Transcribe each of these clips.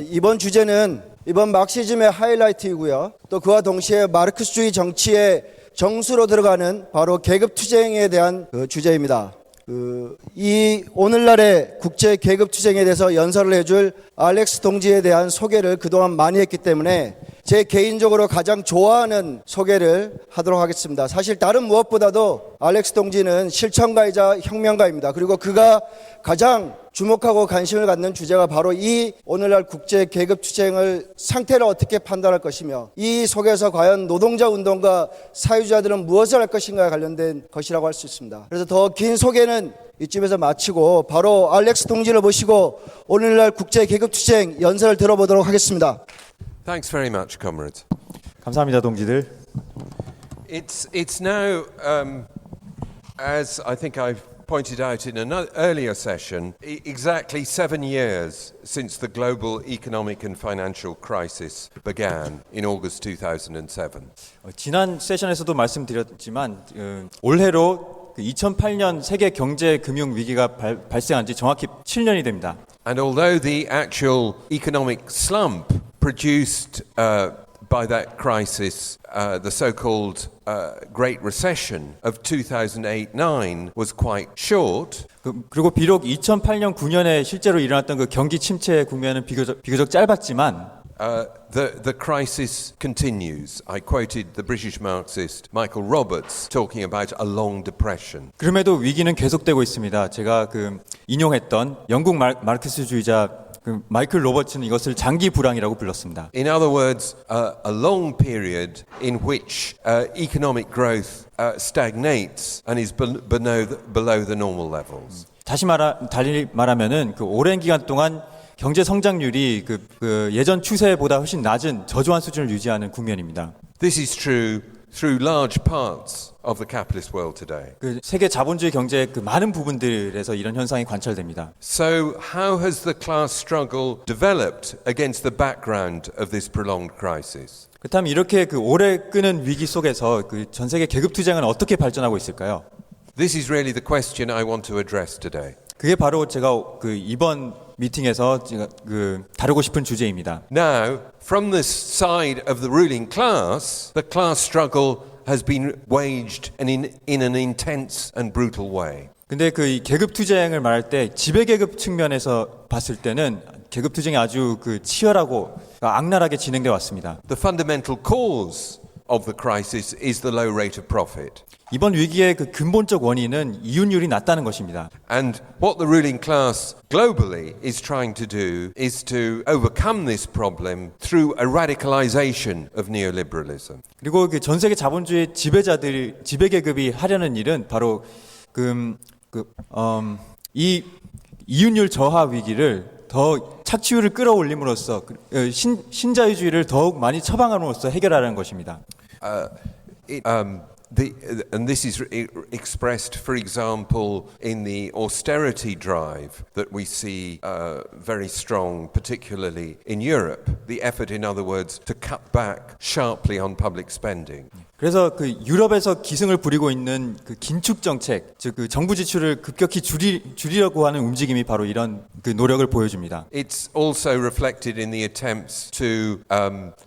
이번 주제는 이번 마르크시즘의 하이라이트이고요. 또 그와 동시에 마르크스주의 정치의 정수로 들어가는 바로 계급투쟁에 대한 주제입니다. 이 오늘날의 국제 계급투쟁에 대해서 연설을 해줄 알렉스 동지에 대한 소개를 그동안 많이 했기 때문에 제 개인적으로 가장 좋아하는 소개를 하도록 하겠습니다. 사실 다른 무엇보다도 알렉스 동지는 실천가이자 혁명가입니다. 그리고 그가 가장 주목하고 관심을 갖는 주제가 바로 이 오늘날 국제 계급투쟁을 상태를 어떻게 판단할 것이며 이 속에서 과연 노동자 운동과 사회주의자들은 무엇을 할 것인가에 관련된 것이라고 할 수 있습니다. 그래서 더 긴 소개는 이쯤에서 마치고 바로 알렉스 동지를 모시고 오늘날 국제 계급투쟁 연설을 들어보도록 하겠습니다. Thanks very much, comrades. 감사합니다, 동지들. It's now, as I think I've pointed out in an earlier session, exactly 7 years since the global economic and financial crisis began in August 2007. 지난 세션에서도 말씀드렸지만 올해로 2008년 세계 경제 금융 위기가 발생한 지 정확히 7년이 됩니다. And although the actual economic slump produced by that crisis, the so-called Great Recession of 2008-9 was quite short. 그리고 비록 2008년 9년에 실제로 일어났던 그 경기 침체 국면은 비교적 짧았지만 The crisis continues. I quoted the British Marxist Michael Roberts talking about a long depression. 그럼에도 위기는 계속되고 있습니다. 제가 인용했던 영국 마르크스주의자 마이클 로버츠는 이것을 장기 불황이라고 불렀습니다. In other words, a long period in which economic growth stagnates and is below the normal levels. 달리 말하면은 오랜 기간 동안 경제 성장률이 예전 추세보다 훨씬 낮은 저조한 수준을 유지하는 국면입니다. This is true through large parts of the capitalist world today. 세계 자본주의 경제의 많은 부분들에서 이런 현상이 관찰됩니다. So how has the class struggle developed against the background of this prolonged crisis? 그렇다면 이렇게 오래 끄는 위기 속에서 전 세계 계급 투쟁은 어떻게 발전하고 있을까요? This is really the question I want to address today. 그게 바로 제가 이번 미팅에서 제가 다루고 싶은 주제입니다. Now, from the side of the ruling class, the class struggle has been waged in an intense and brutal way. 근데 이 계급 투쟁을 말할 때 지배 계급 측면에서 봤을 때는 계급 투쟁이 아주 치열하고 악랄하게 진행돼 왔습니다. The fundamental cause of the crisis is the low rate of profit. 이번 위기의 근본적 원인은 이윤율이 낮다는 것입니다. And what the ruling class globally is trying to do is to overcome this problem through a radicalization of neoliberalism. 그리고 전 세계 자본주의 지배 계급이 하려는 일은 바로 이 이윤율 저하 위기를 더 착취율을 끌어올림으로써 신자유주의를 더욱 많이 처방함으로써 해결하라는 것입니다. And this is expressed, for example, in the austerity drive that we see very strong, particularly in Europe. The effort, in other words, to cut back sharply on public spending. 그래서 유럽에서 기승을 부리고 있는 긴축 정책, 즉 정부 지출을 급격히 줄이려고 하는 움직임이 바로 이런 노력을 보여줍니다. It's also reflected in the attempts to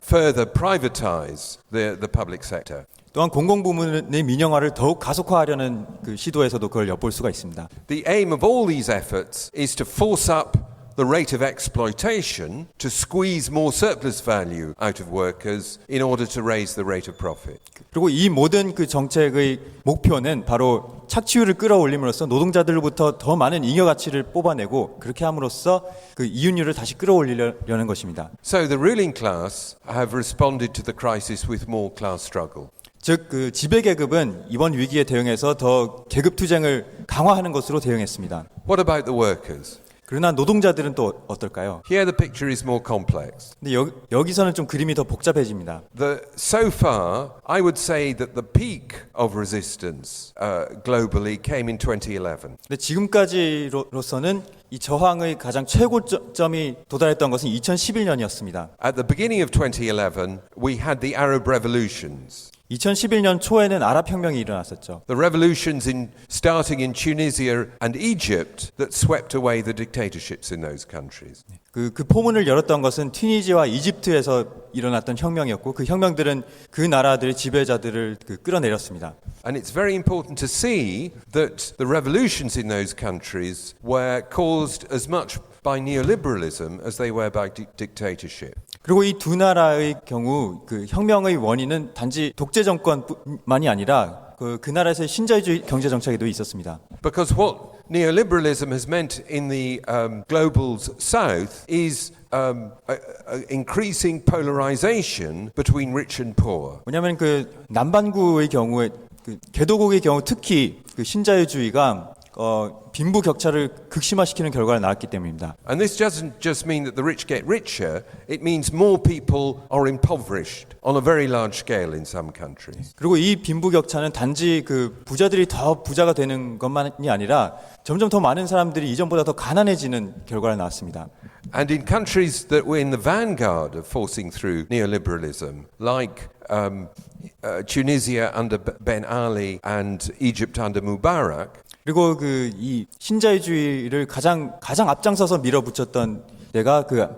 further privatize the public sector. 또한 공공부문의 민영화를 더욱 가속화하려는 시도에서도 그걸 엿볼 수가 있습니다. The aim of all these efforts is to force up the rate of exploitation to squeeze more surplus value out of workers in order to raise the rate of profit. 그리고 이 모든 정책의 목표는 바로 착취율을 끌어올림으로써 노동자들로부터 더 많은 잉여 가치를 뽑아내고 그렇게 함으로써 이윤율을 다시 끌어올리려는 것입니다. So the ruling class have responded to the crisis with more class struggle. 즉 지배 계급은 이번 위기에 대응해서 더 계급 투쟁을 강화하는 것으로 대응했습니다. What about the workers? 그러나 노동자들은 또 어떨까요? Here the picture is more complex. 근데 여기서는 좀 그림이 더 복잡해집니다. So far, I would say that the peak of resistance globally came in 2011. 근데 지금까지로서는 이 저항의 가장 최고점이 도달했던 것은 2011년이었습니다. At the beginning of 2011, we had the Arab revolutions. 2011년 초에는 아랍 혁명이 일어났었죠. The revolutions starting in Tunisia and Egypt that swept away the dictatorships in those countries. 그 포문을 열었던 것은 튀니지와 이집트에서 일어났던 혁명이었고 그 혁명들은 그 나라들의 지배자들을 끌어내렸습니다. And it's very important to see that the revolutions in those countries were caused as much by neoliberalism as they were by dictatorship. 그리고 이 두 나라의 경우 그 혁명의 원인은 단지 독재 정권만이 아니라 그 나라에서의 신자유주의 경제 정책에도 있었습니다. Because what neoliberalism has meant in the global south is increasing polarization between rich and poor. 왜냐하면 그 남반구의 경우에 그 개도국의 경우 특히 그 신자유주의가 빈부 격차를 극심화시키는 결과를 낳았기 때문입니다. And this doesn't just mean that the rich get richer, it means more people are impoverished on a very large scale in some countries. 그리고 이 빈부 격차는 단지 그 부자들이 더 부자가 되는 것만이 아니라 점점 더 많은 사람들이 이전보다 더 가난해지는 결과를 낳았습니다. And in countries that were in the vanguard of forcing through neoliberalism, like Tunisia under Ben Ali and Egypt under Mubarak, 그리고 그 이 신자유주의를 가장 앞장서서 밀어붙였던 데가 그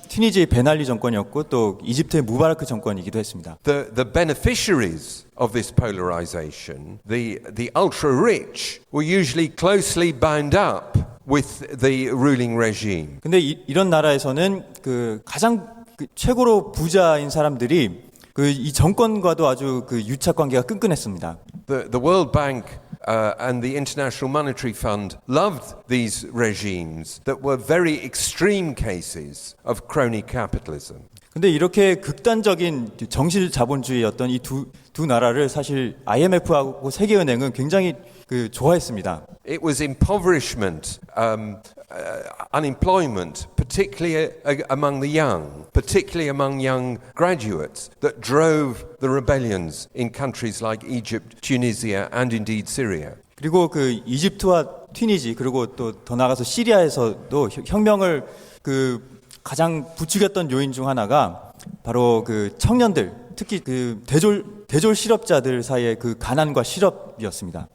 튀니지의 베날리 정권이었고 또 이집트의 무바라크 정권이기도 했습니다. the beneficiaries of this polarization, the ultra rich, were usually closely bound up with the ruling regime. 근데 이런 나라에서는 그 가장 최고로 부자인 사람들이 그 이 정권과도 아주 그 유착 관계가 끈끈했습니다. The World Bank and the International Monetary Fund loved these regimes that were very extreme cases of crony capitalism. 근데 이렇게 극단적인 정실 자본주의였던 이 두 나라를 사실 IMF하고 세계은행은 굉장히 그 좋아했습니다. It was impoverishment, unemployment, particularly among the young, particularly among young graduates, that drove the rebellions in countries like Egypt, Tunisia, and indeed Syria. 그리고 그 이집트와 튀니지 그리고 또 더 나아가서 시리아에서도 혁명을 그 가장 부추겼던 요인 중 하나가 바로 그 청년들, 특히 그 대졸 실업자들 사이의 그 가난과 실업이었습니다.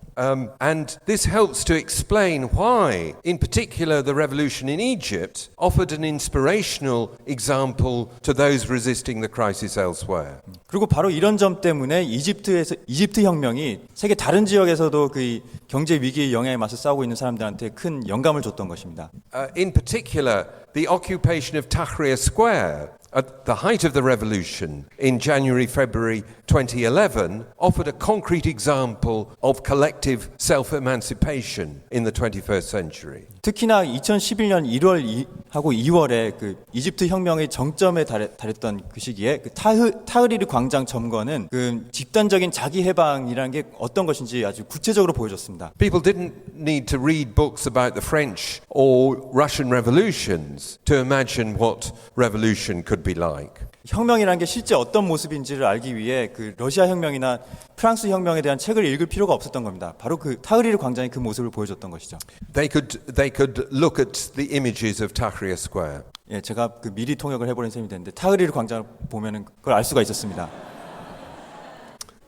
And this helps to explain why, in particular, the revolution in Egypt offered an inspirational example to those resisting the crisis elsewhere. 그리고 바로 이런 점 때문에 이집트 혁명이 세계 다른 지역에서도 그 경제 위기의 영향에 맞서 싸우고 있는 사람들한테 큰 영감을 줬던 것입니다. In particular, the occupation of Tahrir Square at the height of the revolution in January-February 2011 offered a concrete example of collective self-emancipation in the 21st century. 특히나 2011년 1월하고 2월에 그 이집트 혁명의 정점에 달했던 그 시기에 그 타흐리르 광장 점거는 그 집단적인 자기 해방이라는 게 어떤 것인지 아주 구체적으로 보여줬습니다. People didn't need to read books about the French or Russian revolutions to imagine what revolution could be like. 혁명이라는 게 실제 어떤 모습인지를 알기 위해 그 러시아 혁명이나 프랑스 혁명에 대한 책을 읽을 필요가 없었던 겁니다. 바로 그 타흐리르 광장이 그 모습을 보여줬던 것이죠. They could look at the images of Tahrir Square. 예, 제가 그 미리 통역을 해버린 셈이 됐는데 타흐리르 광장을 보면은 그걸 알 수가 있었습니다.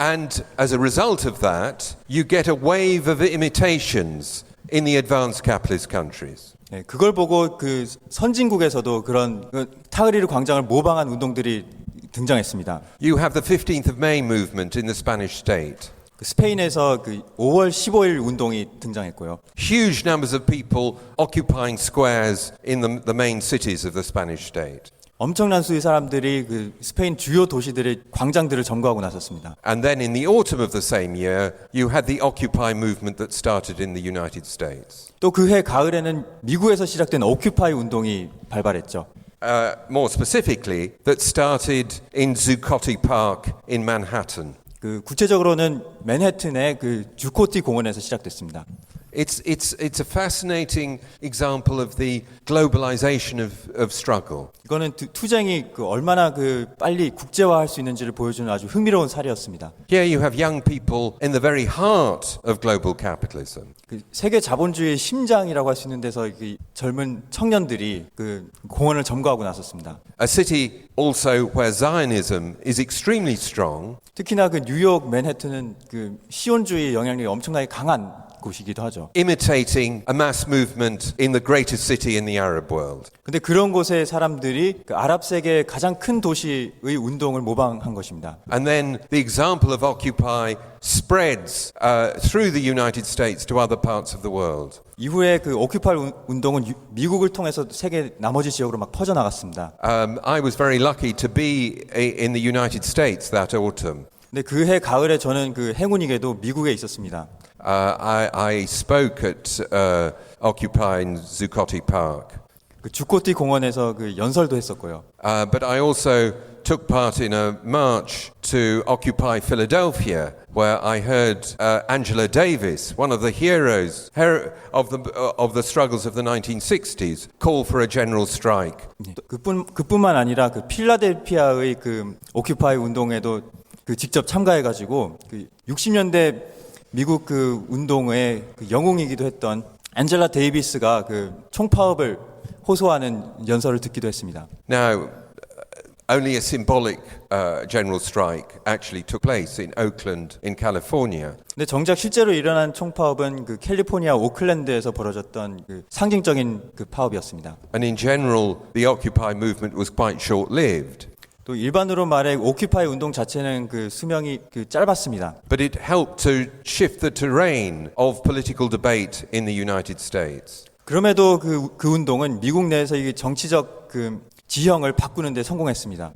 And as a result of that, you get a wave of imitations in the advanced capitalist countries. 네, 그걸 보고 그 선진국에서도 그런 타흐리르 광장을 모방한 운동들이 등장했습니다. You have the 15th of May movement in the Spanish state. 그 스페인에서 그 5월 15일 운동이 등장했고요. Huge numbers of people occupying squares in the main cities of the Spanish state. 엄청난 수의 사람들이 그 스페인 주요 도시들의 광장들을 점거하고 나섰습니다. And then in the autumn of the same year, you had the Occupy movement that started in the United States. 또 그 해 가을에는 미국에서 시작된 오큐파이 운동이 발발했죠. More specifically, that started in Zuccotti Park in Manhattan. 그 구체적으로는 맨해튼의 그 주코티 공원에서 시작됐습니다. It's a fascinating example of the globalization of struggle. 이거는 투쟁이 얼마나 빨리 국제화할 수 있는지를 보여주는 아주 흥미로운 사례였습니다. Here you have young people in the very heart of global capitalism. 세계 자본주의의 심장이라고 할 수 있는 데서 젊은 청년들이 공원을 점거하고 나섰습니다. A city also where Zionism is extremely strong. 특히나 뉴욕 맨해튼은 시온주의 영향력이 엄청나게 강한 곳이기도 하죠. Imitating a mass movement in the greatest city in the Arab world. 근데 그런 곳의 사람들이 아랍 세계의 가장 큰 도시의 운동을 모방한 것입니다. And then the example of Occupy spreads through the United States to other parts of the world. 이후에 오큐파이 운동은 미국을 통해서 세계 나머지 지역으로 막 퍼져 나갔습니다. I was very lucky to be in the United States that autumn. 근데 그해 가을에 저는 행운이게도 미국에 있었습니다. I spoke at Occupy in Zuccotti Park. 주코티 공원에서 연설도 했었고요. But I also took part in a march to Occupy Philadelphia, where I heard Angela Davis, one of the heroes of the struggles of the 1960s, call for a general strike. 그뿐만 아니라 필라델피아의 오큐파이 운동에도 직접 참가해가지고 60년대 미국 운동의 영웅이기도 했던 안젤라 데이비스가 총파업을 호소하는 연설을 듣기도 했습니다. Now, only a symbolic general strike actually took place in Oakland, in California. 근데 정작 실제로 일어난 총파업은 캘리포니아 오클랜드에서 벌어졌던 상징적인 파업이었습니다. And in general, the Occupy movement was quite short-lived. 또 일반으로 말해 오큐파이 운동 자체는 수명이 짧았습니다. But it helped to shift the terrain of political debate in the United States. 그럼에도 그 운동은 미국 내에서 정치적 지형을 바꾸는 데 성공했습니다.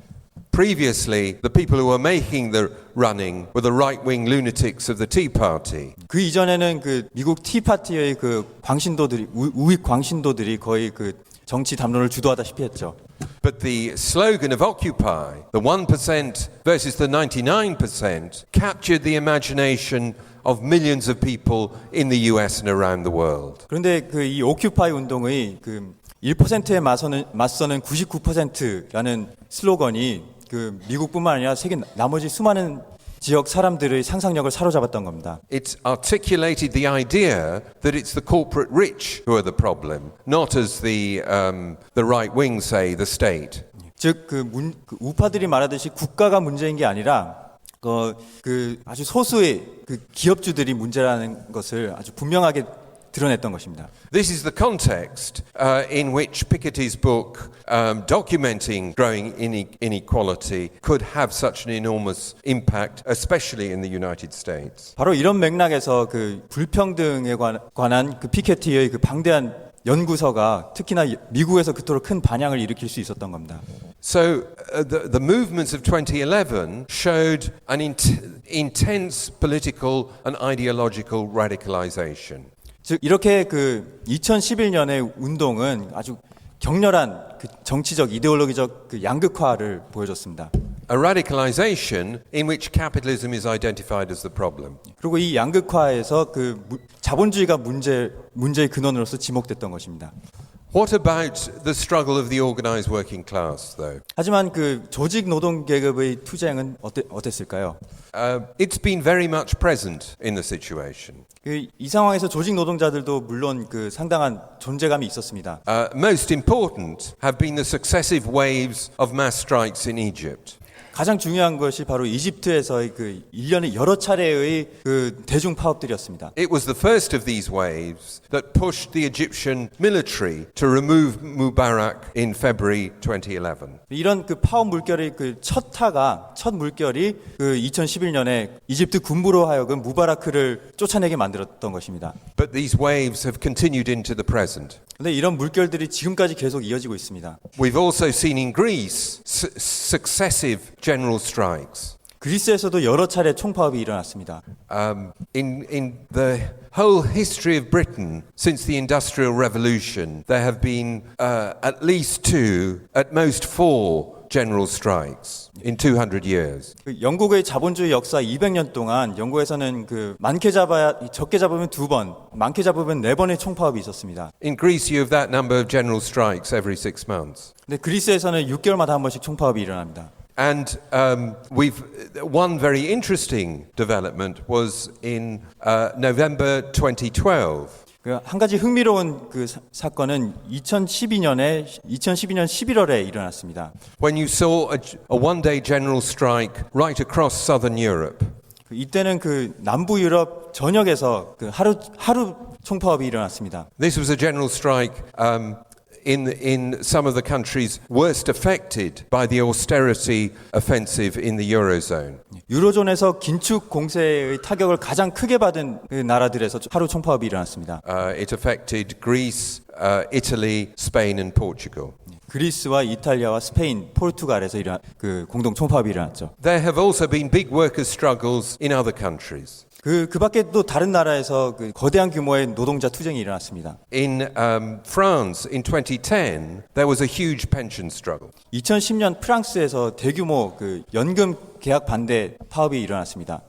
Previously, the people who were making the running were the right-wing lunatics of the Tea Party. 그 이전에는 미국 티파티의 광신도들이 우익 광신도들이 거의 정치 담론을 주도하다시피 했죠. But the slogan of Occupy, the 1% versus the 99%, captured the imagination of millions of people in the US and around the world. 그런데 이 오큐파이 운동의 1%에 맞서는 99%라는 슬로건이 미국뿐만 아니라 세계 나머지 수많은 지역 사람들의 상상력을 사로잡았던 겁니다. It articulated the idea that it's the corporate rich who are the problem, not as the right wing say, the state. 즉 우파들이 말하듯이 국가가 문제인 게 아니라 아주 소수의 기업주들이 문제라는 것을 아주 분명하게 드러냈던 것입니다. This is the context in which Piketty's book documenting growing inequality could have such an enormous impact, especially in the United States. 바로 이런 맥락에서 불평등에 관한 피케티의 방대한 연구서가 특히나 미국에서 그토록 큰 반향을 일으킬 수 있었던 겁니다. So the movements of 2011 showed an intense political and ideological radicalization. 즉 이렇게 2011년의 운동은 아주 격렬한 정치적 이데올로기적 양극화를 보여줬습니다. A radicalization in which capitalism is identified as the problem. 그리고 이 양극화에서 자본주의가 문제의 근원으로서 지목됐던 것입니다. What about the struggle of the organized working class, though? 하지만 조직 노동 계급의 투쟁은 어땠을까요? It's been very much present in the situation. 이 상황에서 조직 노동자들도 물론 상당한 존재감이 있었습니다. Most important have been the successive waves of mass strikes in Egypt. 가장 중요한 것이 바로 이집트에서의 1년에 여러 차례의 대중 파업들이었습니다. It was the first of these waves that pushed the Egyptian military to remove Mubarak in February 2011. 이런 파업 물결의 첫 물결이 2011년에 이집트 군부로 하여금 무바라크를 쫓아내게 만들었던 것입니다. But these waves have continued into the present. 그런데 이런 물결들이 지금까지 계속 이어지고 있습니다. We've also seen in Greece successive general strikes. 그리스에서도 여러 차례 총파업이 일어났습니다. In the whole history of Britain since the Industrial Revolution, there have been at least 2, at most 4 general strikes in 200 years. 그 영국의 자본주의 역사 200년 동안 영국에서는 그 적게 잡으면 2번, 많게 잡으면 4번의 총파업이 있었습니다. In Greece, you have that number of general strikes every 6 months. 근데 그리스에서는 6개월마다 한 번씩 총파업이 일어납니다. And one very interesting development was in November 2012. 그 한 가지 흥미로운 그 사건은 2012년 11월에 일어났습니다. When you saw a one-day general strike right across southern Europe. 이때는 그 남부 유럽 전역에서 그 하루 총파업이 일어났습니다. This was a general strike in some of the countries worst affected by the austerity offensive in the Eurozone. 유로존에서 긴축 공세의 타격을 가장 크게 받은 그 나라들에서 하루 총파업이 일어났습니다. It affected Greece, Italy, Spain and Portugal. 그리스와 이탈리아와 스페인, 포르투갈에서 그 공동 총파업이 일어났죠. There have also been big workers' struggles in other countries. 그 밖에 또 다른 나라에서 그 거대한 규모의 노동자 투쟁이 일어났습니다. In France, in 2010, there was a huge pension struggle. 2010년 프랑스에서 대규모 그 연금 계약 반대 파업이 일어났습니다.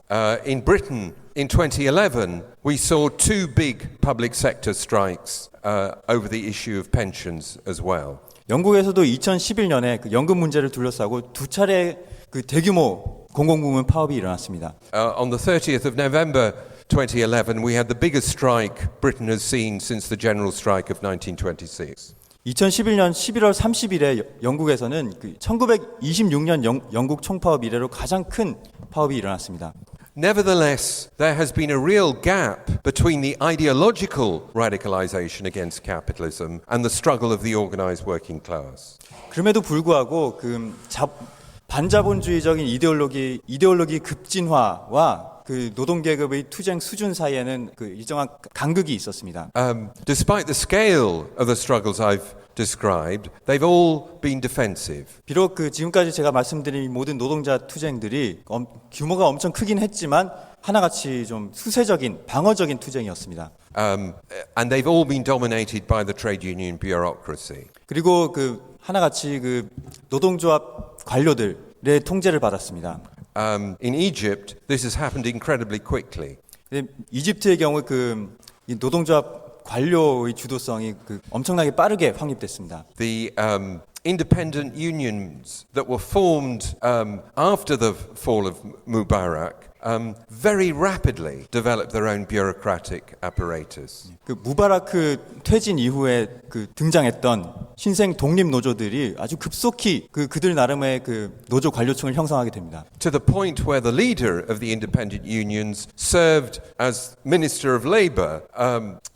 In Britain, in 2011, we saw 2 big public sector strikes over the issue of pensions as well. 영국에서도 2011년에 그 연금 문제를 둘러싸고 2차례 그 대규모 공공부문 파업이 일어났습니다. On the 30th of November 2011, we had the biggest strike Britain has seen since the general strike of 1926. 2011년 11월 30일에 영국에서는 그 1926년 영국 총파업 이래로 가장 큰 파업이 일어났습니다. Nevertheless, there has been a real gap between the ideological radicalization against capitalism and the struggle of the organized working class. 그럼에도 불구하고 그 반자본주의적인 이데올로기 급진화와 그 노동계급의 투쟁 수준 사이에는 그 일정한 간극이 있었습니다. Despite the scale of the struggles I've described, they've all been defensive. 비록 그 지금까지 제가 말씀드린 모든 노동자 투쟁들이 규모가 엄청 크긴 했지만 하나같이 좀 수세적인 방어적인 투쟁이었습니다. And they've all been dominated by the trade union bureaucracy. 그리고 그 하나같이 그 노동조합 관료들의 통제를 받았습니다. In Egypt, this has happened incredibly quickly. 이집트의 경우 그 노동조합 관료의 주도성이 그 엄청나게 빠르게 확립됐습니다. The independent unions that were formed after the fall of Mubarak very rapidly developed their own bureaucratic apparatus. 그 무바라크 퇴진 이후에 그 등장했던 신생 독립 노조들이 아주 급속히 그들 나름의 그 노조 관료층을 형성하게 됩니다. To the point where the leader of the independent unions served as Minister of Labour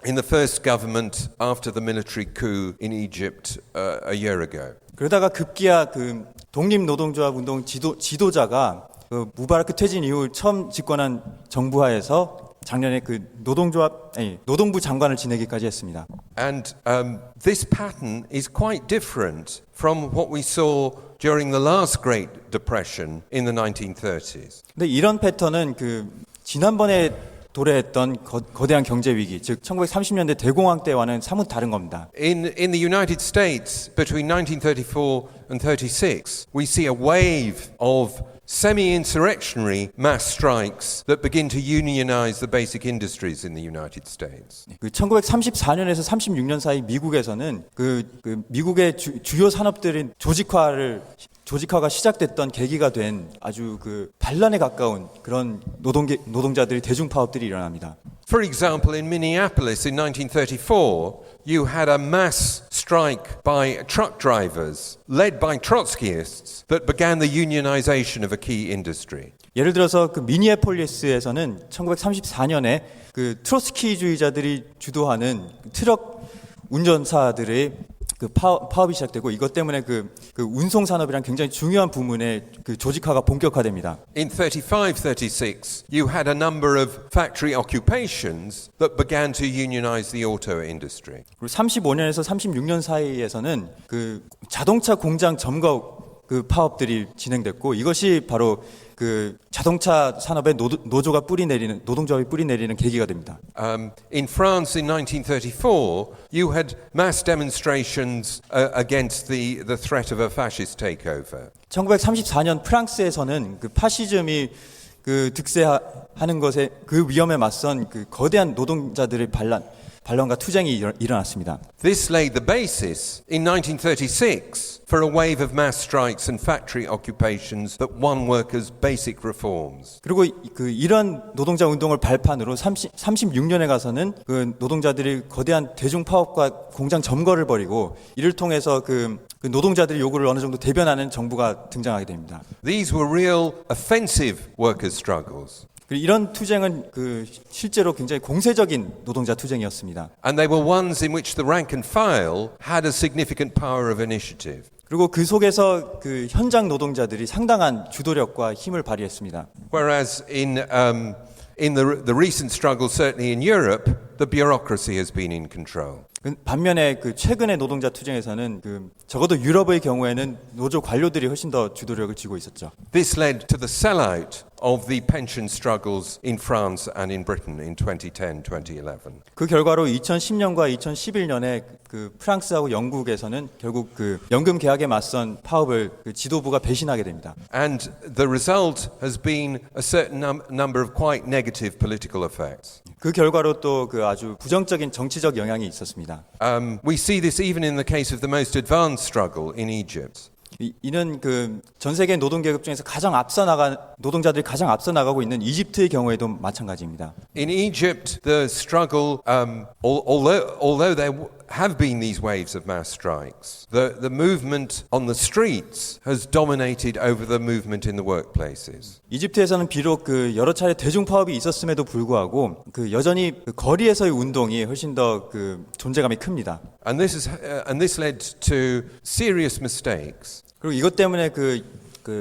in the first government after the military coup in Egypt a year ago. 그러다가 급기야 그 독립 노동조합 운동 지도자가 그 무바라크 퇴진 이후 처음 집권한 정부하에서 작년에 그 노동부 장관을 지내기까지 했습니다. And this pattern is quite different from what we saw during the last Great Depression in the 1930s. 근데 이런 패턴은 그 지난번에 도래했던 거대한 경제 위기, 즉 1930년대 대공황 때와는 사뭇 다른 겁니다. In the United States, between 1934 and 36, we see a wave of semi-insurrectionary mass strikes that begin to unionize the basic industries in the United States. 그 1934년에서 36년 사이 미국에서는 그 미국의 주요 산업들인 조직화가 시작됐던 계기가 된 아주 그 반란에 가까운 그런 노동자들의 대중파업들이 일어납니다. For example, in Minneapolis in 1934, you had a mass strike by truck drivers led by Trotskyists that began the unionization of a key industry. 예를 들어서 그 미니애폴리스에서는 1934년에 그 트로츠키주의자들이 주도하는 트럭 운전사들의 그 파업이 시작되고 이것 때문에 그 운송 산업이란 굉장히 중요한 부문의 그 조직화가 본격화됩니다. In 35-36, you had a number of factory occupations that began to unionize the auto industry. 그리고 35년에서 36년 사이에서는 그 자동차 공장 점거 그 파업들이 진행됐고 이것이 바로 그 자동차 산업의 노조가 노동조합이 뿌리 내리는 계기가 됩니다. In France in 1934, you had mass demonstrations against the threat of a fascist takeover. 1934년 프랑스에서는 그 파시즘이 그 득세하는 것에 그 위험에 맞선 그 거대한 노동자들의 반란과 투쟁이 일어났습니다. This laid the basis in 1936 for a wave of mass strikes and factory occupations that won workers' basic reforms. 그리고 이런 노동자 운동을 발판으로 36년에 가서는 그 노동자들이 거대한 대중 파업과 공장 점거를 벌이고 이를 통해서 그 노동자들의 요구를 어느 정도 대변하는 정부가 등장하게 됩니다. These were real offensive workers' struggles. 이런 투쟁은 그 실제로 굉장히 공세적인 노동자 투쟁이었습니다. And they were ones in which the rank and file had a significant power of initiative. 그리고 그 속에서 그 현장 노동자들이 상당한 주도력과 힘을 발휘했습니다. Whereas in the recent struggle, certainly in Europe, the bureaucracy has been in control. 반면에 그 최근의 노동자 투쟁에서는 그 적어도 유럽의 경우에는 노조 관료들이 훨씬 더 주도력을 쥐고 있었죠. This led to the sellout of the pension struggles in France and in Britain in 2010, 2011. 그 결과로 2010년과 2011년에 그 프랑스하고 영국에서는 결국 그 연금 계약에 맞선 파업을 그 지도부가 배신하게 됩니다. And the result has been a certain number of quite negative political effects. 그 결과로 또 그 아주 부정적인 정치적 영향이 있었습니다. We see this even in the case of the most advanced struggle in Egypt. 이는 그 전 세계 노동 계급 중에서 노동자들이 가장 앞서 나가고 있는 이집트의 경우에도 마찬가지입니다. In Egypt, the struggle, although there have been these waves of mass strikes, the movement on the streets has dominated over the movement in the workplaces. 이집트에서는 비록 그 여러 차례 대중 파업이 있었음에도 불구하고 그 여전히 그 거리에서의 운동이 훨씬 더 그 존재감이 큽니다. And this led to serious mistakes. 그리고 이것 때문에 그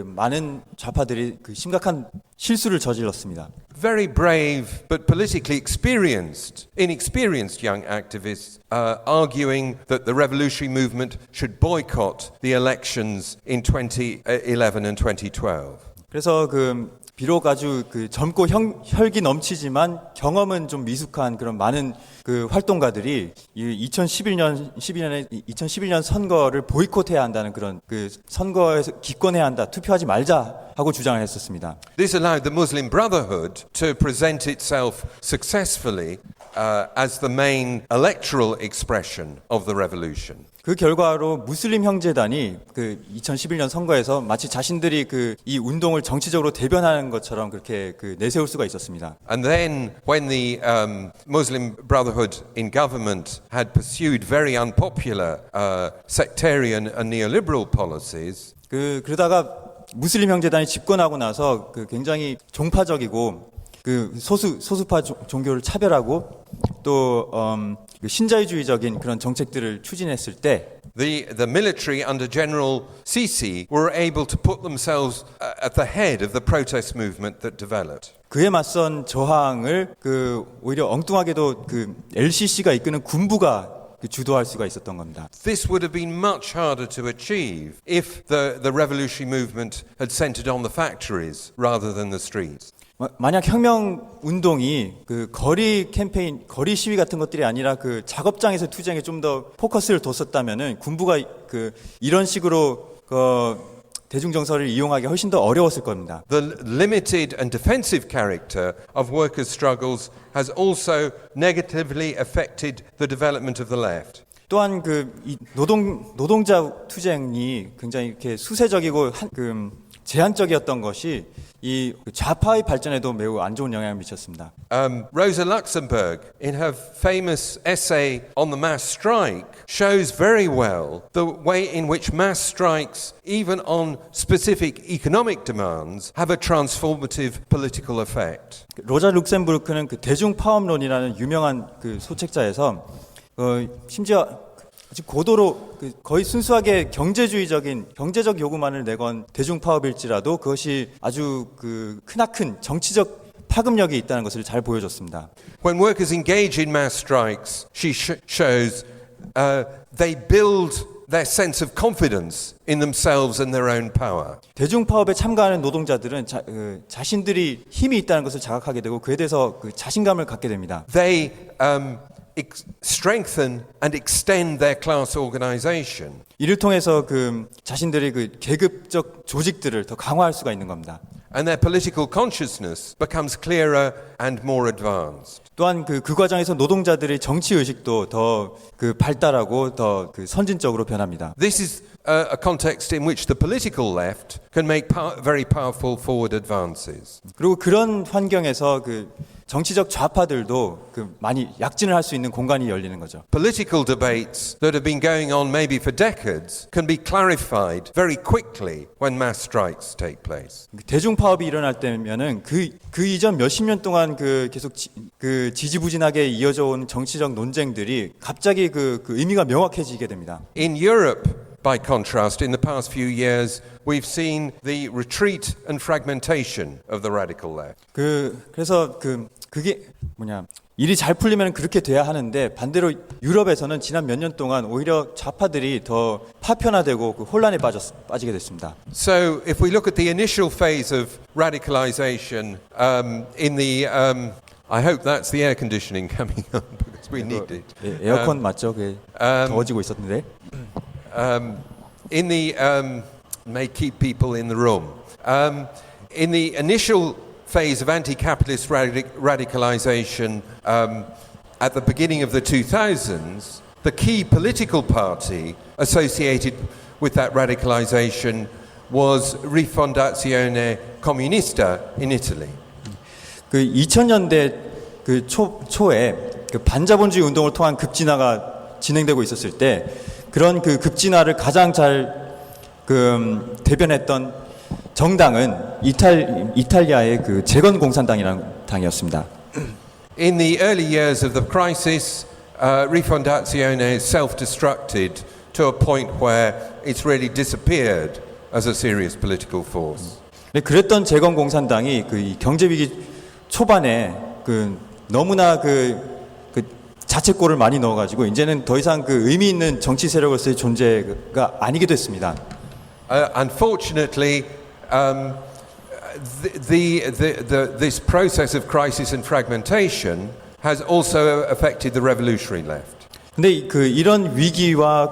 많은 좌파들이 그 심각한 실수를 저질렀습니다. Very brave but politically inexperienced young activists arguing that the revolutionary movement should boycott the elections in 2011 and 2012. 그래서 그 비록 아주 그 젊고 혈기 넘치지만 경험은 좀 미숙한 그런 많은 그 활동가들이 이 2011년 선거를 보이콧해야 한다는 그런 그 선거에서 기권해야 한다, 투표하지 말자 하고 주장을 했었습니다. This allowed the Muslim Brotherhood to present itself successfully as the main electoral expression of the revolution. 그 결과로 무슬림 형제단이 그 2011년 선거에서 마치 자신들이 그 이 운동을 정치적으로 대변하는 것처럼 그렇게 그 내세울 수가 있었습니다. And then when the Muslim Brotherhood in government had pursued very unpopular sectarian and neoliberal policies, 그러다가 무슬림 형제단이 집권하고 나서 그 굉장히 종파적이고 그 소수파 종교를 차별하고 또 신자유주의적인 그런 정책들을 추진했을 때 the military under General Sisi were able to put themselves at the head of the protest movement that developed. 그에 맞선 저항을 그 오히려 엉뚱하게도 그 LCC가 이끄는 군부가 주도할 수가 있었던 겁니다. This would have been much harder to achieve if the revolutionary movement had centered on the factories rather than the streets. 만약 혁명 운동이 그 거리 캠페인, 거리 시위 같은 것들이 아니라 그 작업장에서 투쟁에 좀 더 포커스를 뒀었다면은 군부가 그 이런 식으로 대중 정서를 이용하기 훨씬 더 어려웠을 겁니다. The limited and defensive character of workers' struggles has also negatively affected the development of the left. 또한 이 노동자 투쟁이 굉장히 이렇게 수세적이고 제한적이었던 것이 이 좌파의 발전에도 매우 안 좋은 영향을 미쳤습니다. Rosa Luxemburg, in her famous essay on the mass strike, shows very well the way in which mass strikes, even on specific economic demands, have a transformative political effect. 로자 룩셈부르크는 그 대중 파업론이라는 유명한 그 소책자에서 심지어 아주 고도로 거의 순수하게 경제적 요구만을 내건 대중 파업일지라도 그것이 아주 크나큰 정치적 파급력이 있다는 것을 잘 보여줬습니다. When workers engage in mass strikes, she shows they build their sense of confidence in themselves and their own power. 대중파업에 참가하는 노동자들은 자신들이 힘이 있다는 것을 자각하게 되고 그에 대해서 그 자신감을 갖게 됩니다. They strengthen and extend their class organization. 이를 통해서 그 자신들의 그 계급적 조직들을 더 강화할 수가 있는 겁니다. And their political consciousness becomes clearer and more advanced. 또한 그 과정에서 노동자들의 정치 의식도 더 그 발달하고 더 그 선진적으로 변합니다. This is a context in which the political left can make very powerful forward advances. 그리고 그런 환경에서 그 정치적 좌파들도 그 많이 약진을 할 수 있는 공간이 열리는 거죠. Political debates that have been going on maybe for decades can be clarified very quickly when mass strikes take place. 대중 파업이 일어날 때면은 그 이전 몇십 년 동안 그 계속 그 지지부진하게 이어져 온 정치적 논쟁들이 갑자기 그 의미가 명확해지게 됩니다. In Europe, by contrast, in the past few years, we've seen the retreat and fragmentation of the radical left. 그래서 그게 뭐냐 일이 잘 풀리면 그렇게 돼야 하는데 반대로 유럽에서는 지난 몇 년 동안 오히려 좌파들이 더 파편화되고 그 혼란에 빠지게 됐습니다. So, if we look at the initial phase of radicalization in the I hope that's the air conditioning coming on because we need it. 에어컨 맞죠? 더워지고 있었는데. In the may keep people in the room. In the initial phase of anti-capitalist radicalization at the beginning of the 2000s, the key political party associated with that radicalization was Rifondazione Comunista in Italy. 그 2000년대 그 초에 그 반자본주의 운동을 통한 급진화가 진행되고 있었을 때 그런 그 급진화를 가장 잘 대변했던 정당은 이탈리아의 그 재건 공산당이라는 당이었습니다. In the early years of the crisis, Rifondazione self-destructed to a point where it's really disappeared as a serious political force. 그랬던 재건 공산당이 그 경제 위기 초반에 너무나 자책골을 많이 넣어가지고 이제는 더 이상 그 의미 있는 정치 세력으로서의 존재가 아니게 됐습니다. Unfortunately, this process of crisis and fragmentation has also affected the revolutionary left. 근데 이런 위기와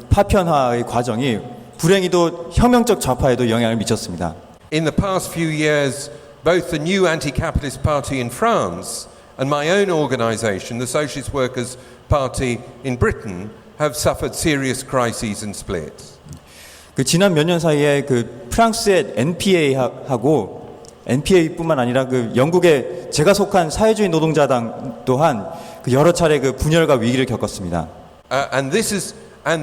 파편화의 과정이 불행히도 혁명적 좌파에도 영향을 미쳤습니다. In the past few years, both the new anti-capitalist party in France and my own organization, the Socialist Workers' Party in Britain, have suffered serious crises and splits. 지난 몇 년 사이에 프랑스의 NPA하고 NPA뿐만 아니라 영국의 제가 속한 사회주의 노동자당 또한 여러 차례 분열과 위기를 겪었습니다. And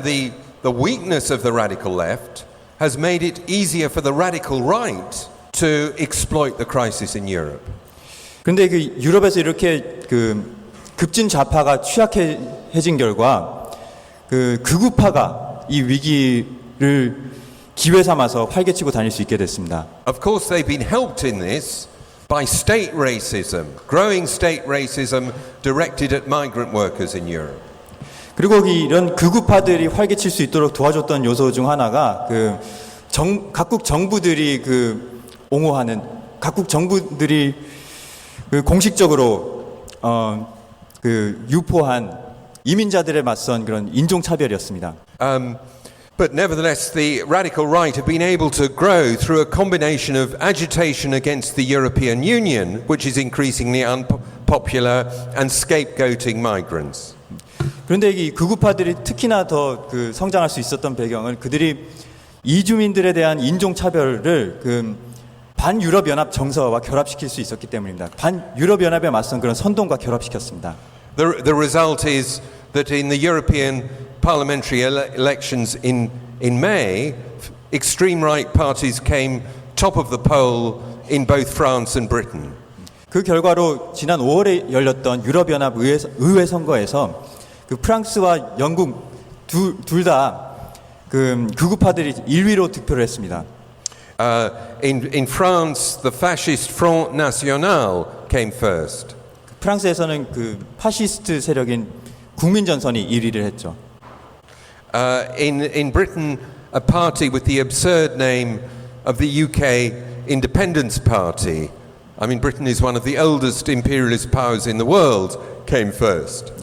the weakness of the radical left has made it easier for the radical right to exploit the crisis in Europe. 그런데 유럽에서 이렇게 급진 좌파가 취약해진 결과 극우파가 이 위기를 기회 삼아서 활개치고 다닐 수 있게 됐습니다. Of course, they've been helped in this by state racism, growing state racism directed at migrant workers in Europe. 그리고 이런 극우파들이 활개칠 수 있도록 도와줬던 요소 중 하나가 각국 정부들이 옹호하는 각국 정부들이 공식적으로 유포한 이민자들에 맞선 그런 인종차별이었습니다. But nevertheless, the radical right have been able to grow through a combination of agitation against the European Union, which is increasingly unpopular, and scapegoating migrants. 그런데 이 극우파들이 특히나 더 성장할 수 있었던 배경은 그들이 이주민들에 대한 인종차별을 반유럽연합 정서와 결합시킬 수 있었기 때문입니다. 반유럽연합에 맞선 그런 선동과 결합시켰습니다. The result is that in the European parliamentary elections in May, extreme right parties came top of the poll in both France and Britain. 그 결과로 지난 5월에 열렸던 유럽연합 의회 선거에서 프랑스와 영국 둘 다 극우파들이 1위로 득표를 했습니다. In France, the fascist Front National came first. 프랑스에서는 파시스트 세력인 국민전선이 1위를 했죠. In Britain, a party with the absurd name of the UK Independence Party. I mean, Britain is one of the oldest imperialist powers in the world, came first.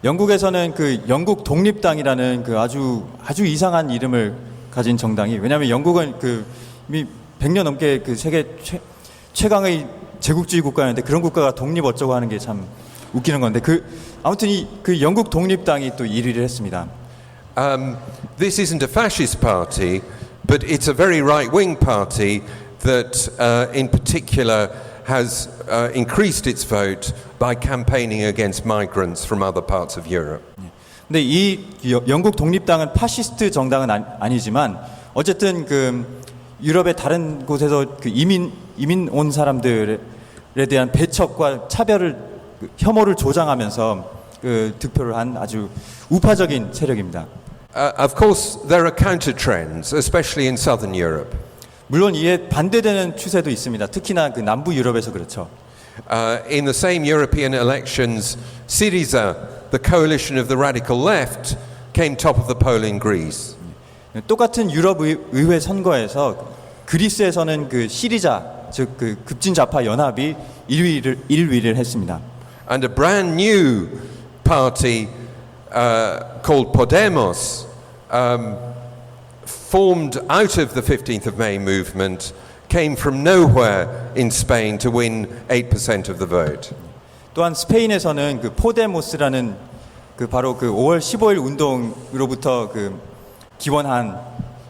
영국에서는 그 영국 독립당이라는 그 아주 이상한 이름을 가진 정당이, 왜냐하면 영국은 그 이미 100년 넘게 그 세계 최강의 제국주의 국가였는데 그런 국가가 독립 어쩌고 하는 게 참 웃기는 건데, 아무튼 그 영국 독립당이 또 1위를 했습니다. This isn't a fascist party, but it's a very right-wing party that, in particular, has increased its vote by campaigning against migrants from other parts of Europe. 근데 이 영국 독립당은 파시스트 정당은 아니지만 어쨌든 그 유럽의 다른 곳에서 그 이민 온 사람들에 대한 배척과 차별을 혐오를 조장하면서 그 득표를 한 아주 우파적인 세력입니다. Of course, there are counter trends, especially in southern Europe. 물론 이에 반대되는 추세도 있습니다. 특히나 그 남부 유럽에서 그렇죠. In the same European elections, Syriza, the coalition of the radical left, came top of the poll in Greece. 똑같은 유럽 의회 선거에서 그리스에서는 그 시리자, 즉 그 급진 좌파 연합이 1위를 했습니다. And a brand new party called Podemos, formed out of the 15th of May movement, came from nowhere in Spain to win 8% of the vote. 또한 스페인에서는 그 포데모스라는 그 바로 그 5월 15일 운동으로부터 그 기원한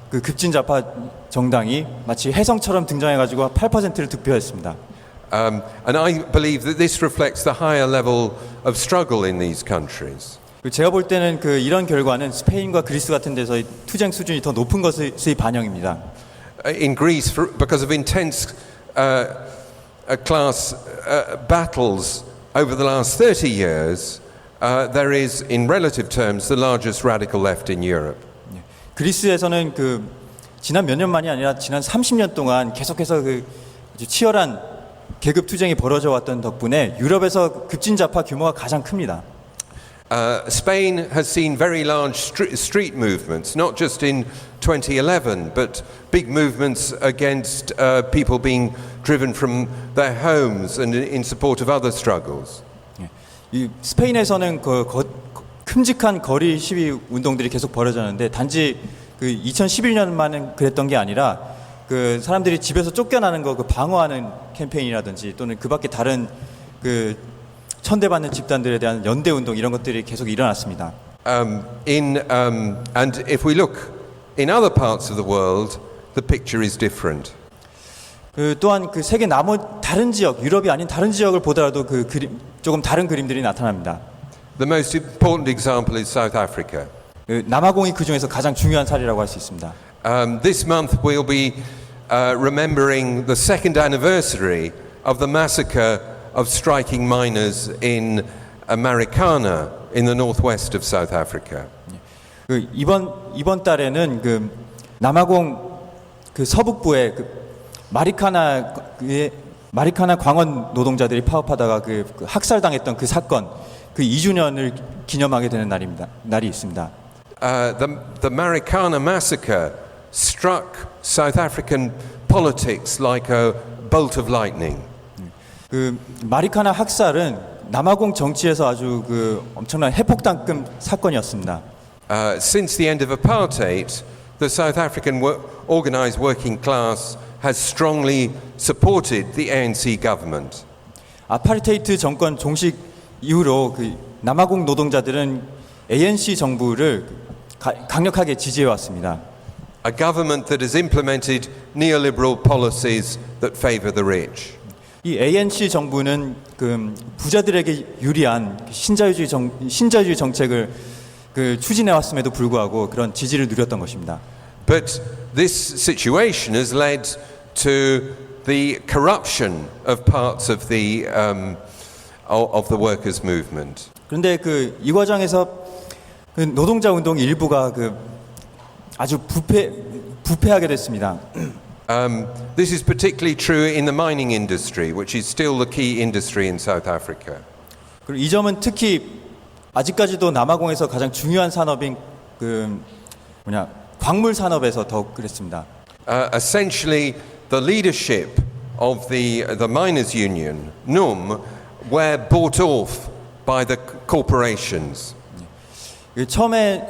그 급진 좌파 정당이 마치 혜성처럼 등장해가지고 8%를 득표했습니다. And I believe that this reflects the higher level of struggle in these countries. 제가 볼 때는 그 이런 결과는 스페인과 그리스 같은 데서의 투쟁 수준이 더 높은 것의 반영입니다. In Greece, because of intense class battles over the last 30 years, there is, in relative terms, the largest radical left in Europe. 그리스에서는 그 지난 몇 년만이 아니라 지난 30년 동안 계속해서 그 아주 치열한 계급 투쟁이 벌어져 왔던 덕분에 유럽에서 급진 좌파 규모가 가장 큽니다. Spain has seen very large street movements, not just in 2011, but big movements against people being driven from their homes and in support of other struggles. 이 스페인에서는 큼직한 거리 시위 운동들이 계속 벌어졌는데 단지 그 2011년만은 그랬던 게 아니라 그 사람들이 집에서 쫓겨나는 거 그 방어하는 캠페인이라든지 또는 그 밖에 다른 그 천대받는 집단들에 대한 연대 운동 이런 것들이 계속 일어났습니다. And if we look in other parts of the world, the picture is different. 그 또한 그 세계 다른 지역, 유럽이 아닌 다른 지역을 보더라도 그 조금 다른 그림들이 나타납니다. The most important example is South Africa. 그 남아공이 그 중에서 가장 중요한 사례라고 할 수 있습니다. This month we'll be remembering the second anniversary of the massacre of striking miners in Marikana in the northwest of South Africa. 그 이번 달에는 그 남아공 그 서북부의 그 마리카나 광원 노동자들이 파업하다가 그 학살당했던 그 사건 그 2주년을 기념하게 되는 날이 있습니다. The Marikana massacre struck South African politics like a bolt of lightning. 그 마리카나 학살은 남아공 정치에서 아주 그 엄청난 해폭당급 사건이었습니다. Since the end of apartheid, the South African organized working class has strongly supported the ANC government. 아파르테이트 정권 종식 이후로 그 남아공 노동자들은 ANC 정부를 강력하게 지지해 왔습니다. A government that has implemented neoliberal policies that favor the rich. 이 ANC 정부는 그 부자들에게 유리한 신자유주의 정책을 그 추진해 왔음에도 불구하고 그런 지지를 누렸던 것입니다. But this situation has led to the corruption of parts of the workers' movement. 그런데 그 이 과정에서 그 노동자 운동 일부가 그 아주 부패하게 됐습니다. This is particularly true in the mining industry, which is still the key industry in South Africa. 그리고 이 점은 특히 아직까지도 남아공에서 가장 중요한 산업인 그 광물 산업에서 더욱 그랬습니다. Essentially, the leadership of the miners' union, NUM, were bought off by the corporations. 처음에는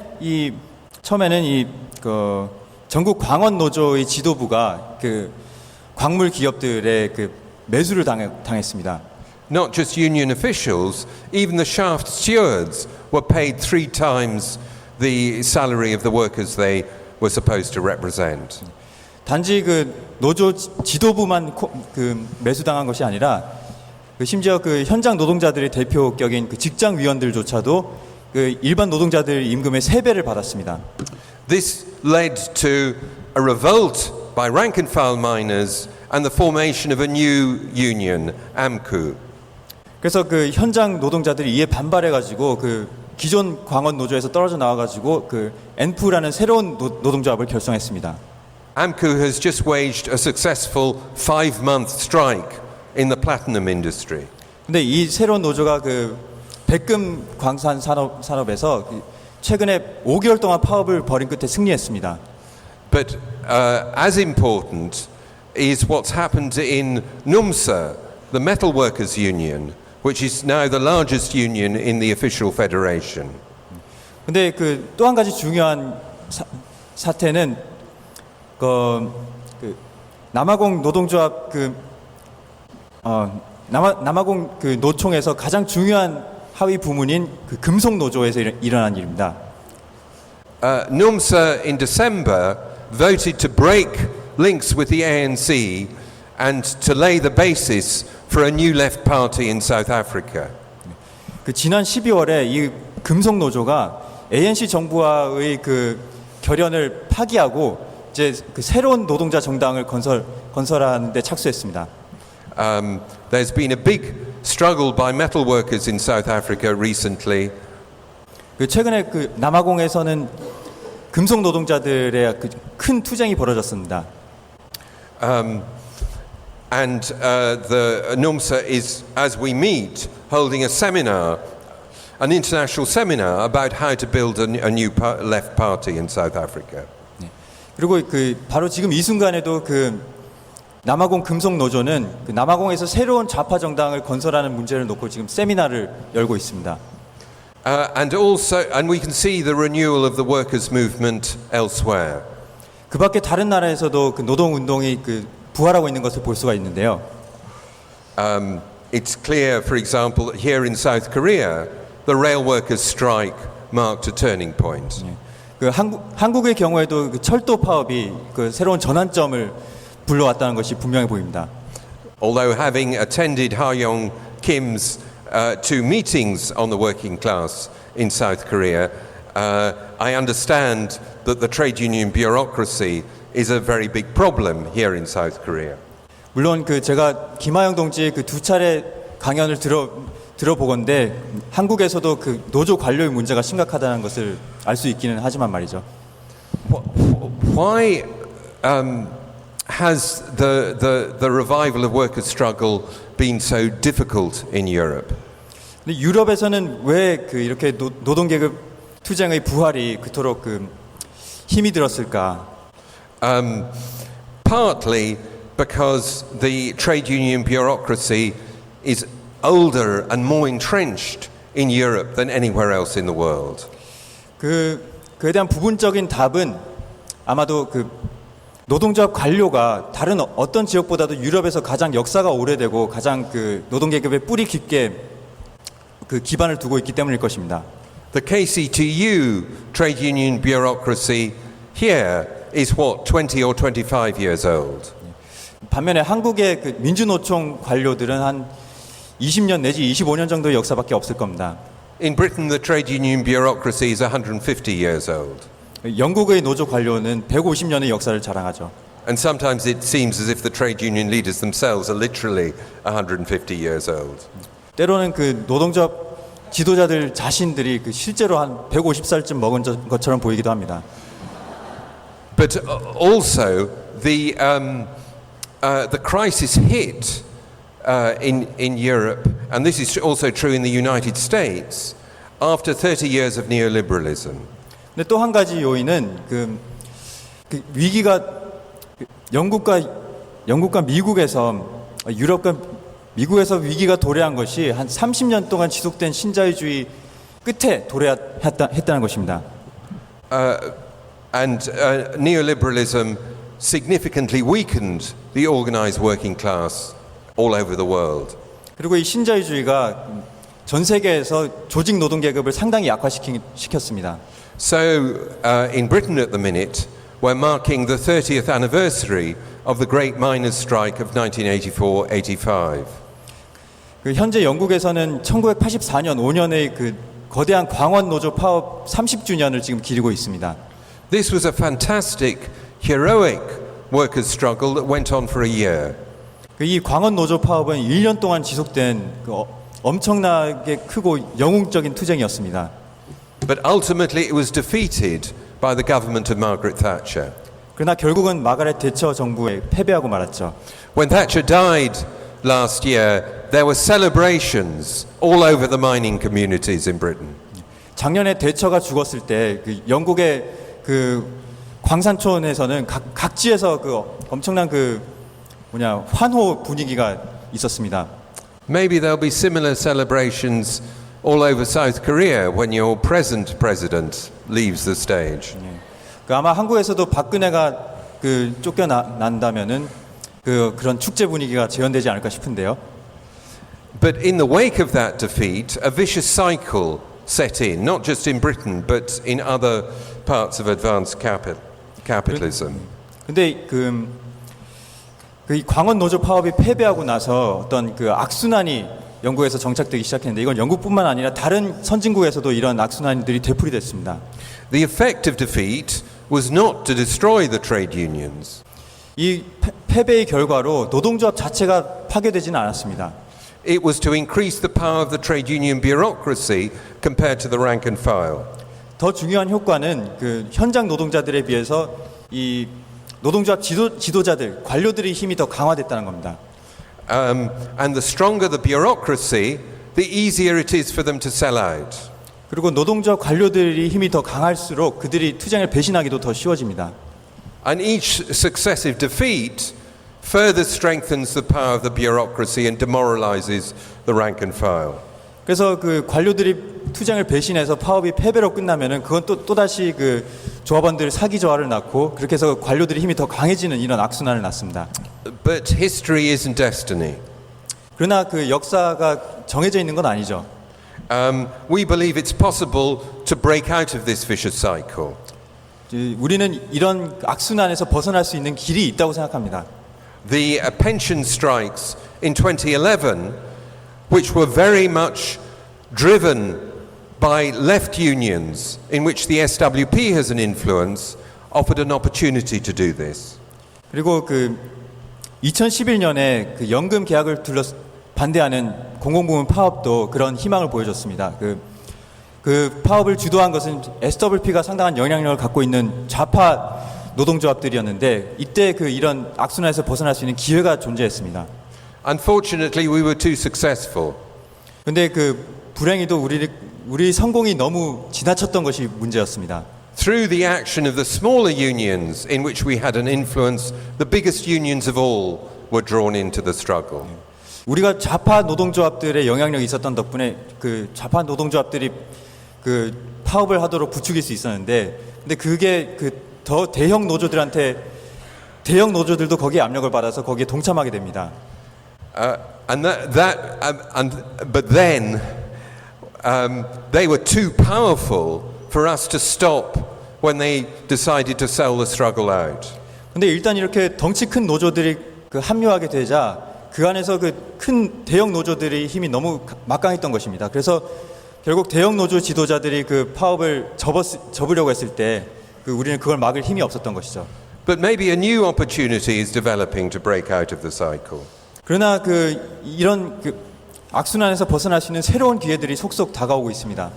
전국 광원 노조의 지도부가 그 광물 기업들의 그 매수를 당했습니다. Not just union officials, even the shaft stewards were paid 3 times the salary of the workers they were supposed to represent. 단지 그 노조 지도부만 그 매수당한 것이 아니라 심지어 그 현장 노동자들의 대표격인 그 직장 위원들조차도 그 일반 노동자들 임금의 3배를 받았습니다. This led to a revolt by rank and file miners and the formation of a new union, AMCU. 그래서 그 현장 노동자들이 이에 반발해가지고 그 기존 광원 노조에서 떨어져 나와가지고 그 엔프라는 새로운 노동조합을 결성했습니다. AMCU has just waged a successful 5-month strike in the platinum industry. 근데 이 새로운 노조가 그 백금 광산 산업에서 최근에 5개월 동안 파업을 벌인 끝에 승리했습니다. But as important is what's happened in NUMSA, the metal workers union, which is now the largest union in the official federation. 근데 그 또 한 가지 중요한 사태는 그 남아공 노동조합 남아공 그 노총에서 가장 중요한 하위 부문인 그 금속 노조에서 일어난 일입니다. NUMSA in December voted to break links with the ANC and to lay the basis for a new left party in South Africa. 그 지난 12월에 이 금속 노조가 ANC 정부와의 그 결연을 파기하고 이제 그 새로운 노동자 정당을 건설하는 데 착수했습니다. There's been a big struggle by metal workers in South Africa recently. 그 최근에 그 남아공에서는 금속 노동자들의 그 큰 투쟁이 벌어졌습니다. And the NUMSA is, as we meet, holding a seminar, an international seminar about how to build a new left party in South Africa. 그리고 그 바로 지금 이 순간에도 그 남아공 금속 노조는 그 남아공에서 새로운 좌파 정당을 건설하는 문제를 놓고 지금 세미나를 열고 있습니다. And we can see the renewal of the workers' movement elsewhere. 그 밖에 다른 나라에서도 그 노동 운동이 그 부활하고 있는 것을 볼 수가 있는데요. It's clear, for example, here in South Korea, the rail workers' strike marked a turning point. 그 한국의 경우에도 그 철도 파업이 그 새로운 전환점을 불러왔다는 것이 분명해 보입니다. Although having attended Ha-Yong Kim's 2 meetings on the working class in South Korea, I understand that the trade union bureaucracy is a very big problem here in South Korea. 물론 그 제가 김하영 동지의 그 2차례 강연을 들어보건대 한국에서도 그 노조 관료의 문제가 심각하다는 것을 알 수 있기는 하지만 말이죠. Why has the revival of workers' struggle been so difficult in Europe? 근데 유럽에서는 왜 그 이렇게 노동 계급 투쟁의 부활이 그토록 그 힘이 들었을까? Partly because the trade union bureaucracy is older and more entrenched in Europe than anywhere else in the world. 그에 대한 부분적인 답은 아마도 그 노동조합 관료가 다른 어떤 지역보다도 유럽에서 가장 역사가 오래되고 가장 그 노동 계급의 뿌리 깊게 그 기반을 두고 있기 때문일 것입니다. The KCTU trade union bureaucracy here is what 20 or 25 years old. 반면에 한국의 그 민주노총 관료들은 한 20년 내지 25년 정도의 역사밖에 없을 겁니다. In Britain, the trade union bureaucracy is 150 years old. 영국의 노조 관료는 150년의 역사를 자랑하죠. And sometimes it seems as if the trade union leaders themselves are literally 150 years old. 때로는 그 노동조합 지도자들 자신들이 그 실제로 한 150살쯤 먹은 것처럼 보이기도 합니다. But also the crisis hit in Europe, and this is also true in the United States, after 30 years of neoliberalism. 근데 또 한 가지 요인은 그 위기가 영국과 미국에서 유럽과 미국에서 위기가 도래한 것이 한 30년 동안 지속된 신자유주의 끝에 도래했다는 것입니다. And neoliberalism significantly weakened the organized working class all over the world. 그리고 이 신자유주의가 전 세계에서 조직 노동 계급을 상당히 약화시켰습니다. So in Britain at the minute, we're marking the 30th anniversary of the Great Miners' Strike of 1984-85. 그 현재 영국에서는 1984년 5년의 그 거대한 광원 노조 파업 30주년을 지금 기리고 있습니다. This was a fantastic, heroic workers' struggle that went on for a year. 이 광원 노조 파업은 1년 동안 지속된 엄청나게 크고 영웅적인 투쟁이었습니다. But ultimately it was defeated by the government of Margaret Thatcher. 그러나 결국은 마가렛 대처 정부에 패배하고 말았죠. When Thatcher died last year, there were celebrations all over the mining communities in Britain. 작년에 대처가 죽었을 때 그 영국의 그 광산촌에서는 각지에서 그 엄청난 환호 분위기가 있었습니다. Maybe there'll be similar celebrations all over South Korea when your present president leaves the stage. 아마 한국에서도 박근혜가 쫓겨난다면은 그런 축제 분위기가 재현되지 않을까 싶은데요. But in the wake of that defeat, a vicious cycle set in, not just in Britain, but in other parts of advanced capitalism. 근데 이 광원 노조 파업이 패배하고 나서 어떤 악순환이 영국에서 정착되기 시작했는데 이건 영국뿐만 아니라 다른 선진국에서도 이런 악순환들이 되풀이됐습니다. The effect of defeat was not to destroy the trade unions. 이 패배의 결과로 노동조합 자체가 파괴되지는 않았습니다. It was to increase the power of the trade union bureaucracy compared to the rank and file. 더 중요한 효과는 그 현장 노동자들에 비해서 이 노동조합 지도자들, 관료들의 힘이 더 강화됐다는 겁니다. And the stronger the bureaucracy, the easier it is for them to sell out. 그리고 노동조합 관료들의 힘이 더 강할수록 그들이 투쟁을 배신하기도 더 쉬워집니다. And each successive defeat further strengthens the power of the bureaucracy and demoralizes the rank and file. 그래서 그 관료들이 투쟁을 배신해서 파업이 패배로 끝나면은 그건 또다시 그 조합원들 사기 조화를 낳고 그렇게 해서 관료들의 힘이 더 강해지는 이런 악순환을 낳습니다. But history isn't destiny. 그러나 그 역사가 정해져 있는 건 아니죠. We believe it's possible to break out of this vicious cycle. 우리는 이런 악순환에서 벗어날 수 있는 길이 있다고 생각합니다. The pension strikes in 2011, which were very much driven by left unions, in which the SWP has an influence, offered an opportunity to do this. 그리고 그 2011년에 그 연금 계약을 반대하는 공공부문 파업도 그런 희망을 보여줬습니다. 그 파업을 주도한 것은 SWP가 상당한 영향력을 갖고 있는 좌파 노동조합들이었는데 이때 이런 악순환에서 벗어날 수 있는 기회가 존재했습니다. Unfortunately, we were too successful. 근데 불행히도 우리 성공이 너무 지나쳤던 것이 문제였습니다. Through the action of the smaller unions in which we had an influence, the biggest unions of all were drawn into the struggle. 우리가 좌파 노동조합들의 영향력이 있었던 덕분에 그 좌파 노동조합들이 그 파업을 하도록 부추길 수 있었는데, 근데 그게 더 대형 노조들한테 대형 노조들도 거기에 압력을 받아서 거기에 동참하게 됩니다. But then they were too powerful for us to stop when they decided to sell the struggle out. 근데 일단 이렇게 덩치 큰 노조들이 합류하게 되자 그 안에서 큰 대형 노조들의 힘이 너무 막강했던 것입니다. 그래서 결국 대형 노조 지도자들이 파업을 접으려고 했을 때 우리는 그걸 막을 힘이 없었던 것이죠. But maybe a new opportunity is developing to break out of the cycle. 그러나 이런 악순환에서 벗어날 수 있는 새로운 기회들이 속속 다가오고 있습니다.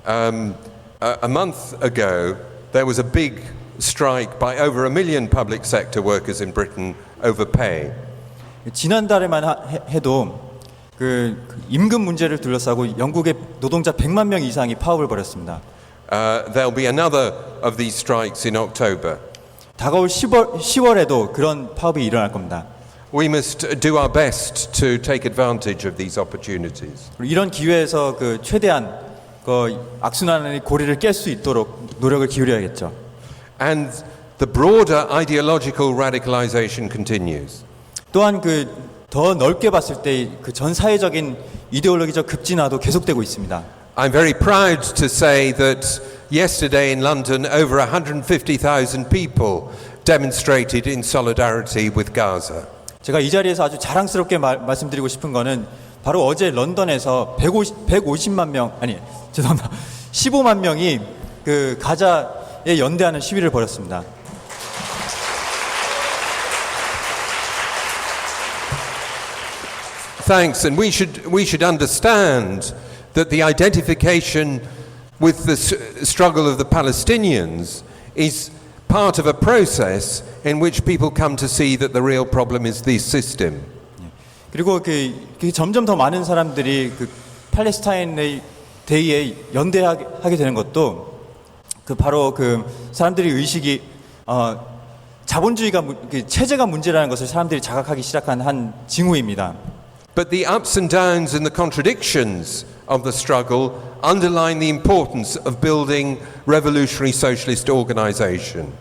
A month ago, there was a big strike by over 1 million public sector workers in Britain over pay. 지난달에만 해도 임금 문제를 둘러싸고 영국의 노동자 100만 명 이상이 파업을 벌였습니다. there'll be another of these strikes in October. 다가올 10월에도 그런 파업이 일어날 겁니다. We must do our best to take advantage of these opportunities. 그리고 이런 기회에서 그 최대한 그 악순환의 고리를 깰 수 있도록 노력을 기울여야겠죠. And the broader ideological radicalization continues. 또한 그 더 넓게 봤을 때 그 전 사회적인 이데올로기적 급진화도 계속되고 있습니다. I'm very proud to say that yesterday in London over 150,000 people demonstrated in solidarity with Gaza. 제가 이 자리에서 아주 자랑스럽게 말씀드리고 싶은 거는 바로 어제 런던에서 150만 명, 아니 죄송합니다. 15만 명이 그 가자에 연대하는 시위를 벌였습니다. Thanks, and we should understand that the identification with the struggle of the Palestinians is part of a process in which people come to see that the real problem is this system. 그리고 그 점점 더 많은 사람들이 그 팔레스타인의 대의에 연대하게 되는 것도 그 바로 그 사람들의 의식이 자본주의가 그 체제가 문제라는 것을 사람들이 자각하기 시작한 한 징후입니다. But the ups and downs and the contradictions of the struggle underline the importance of building revolutionary socialist organization.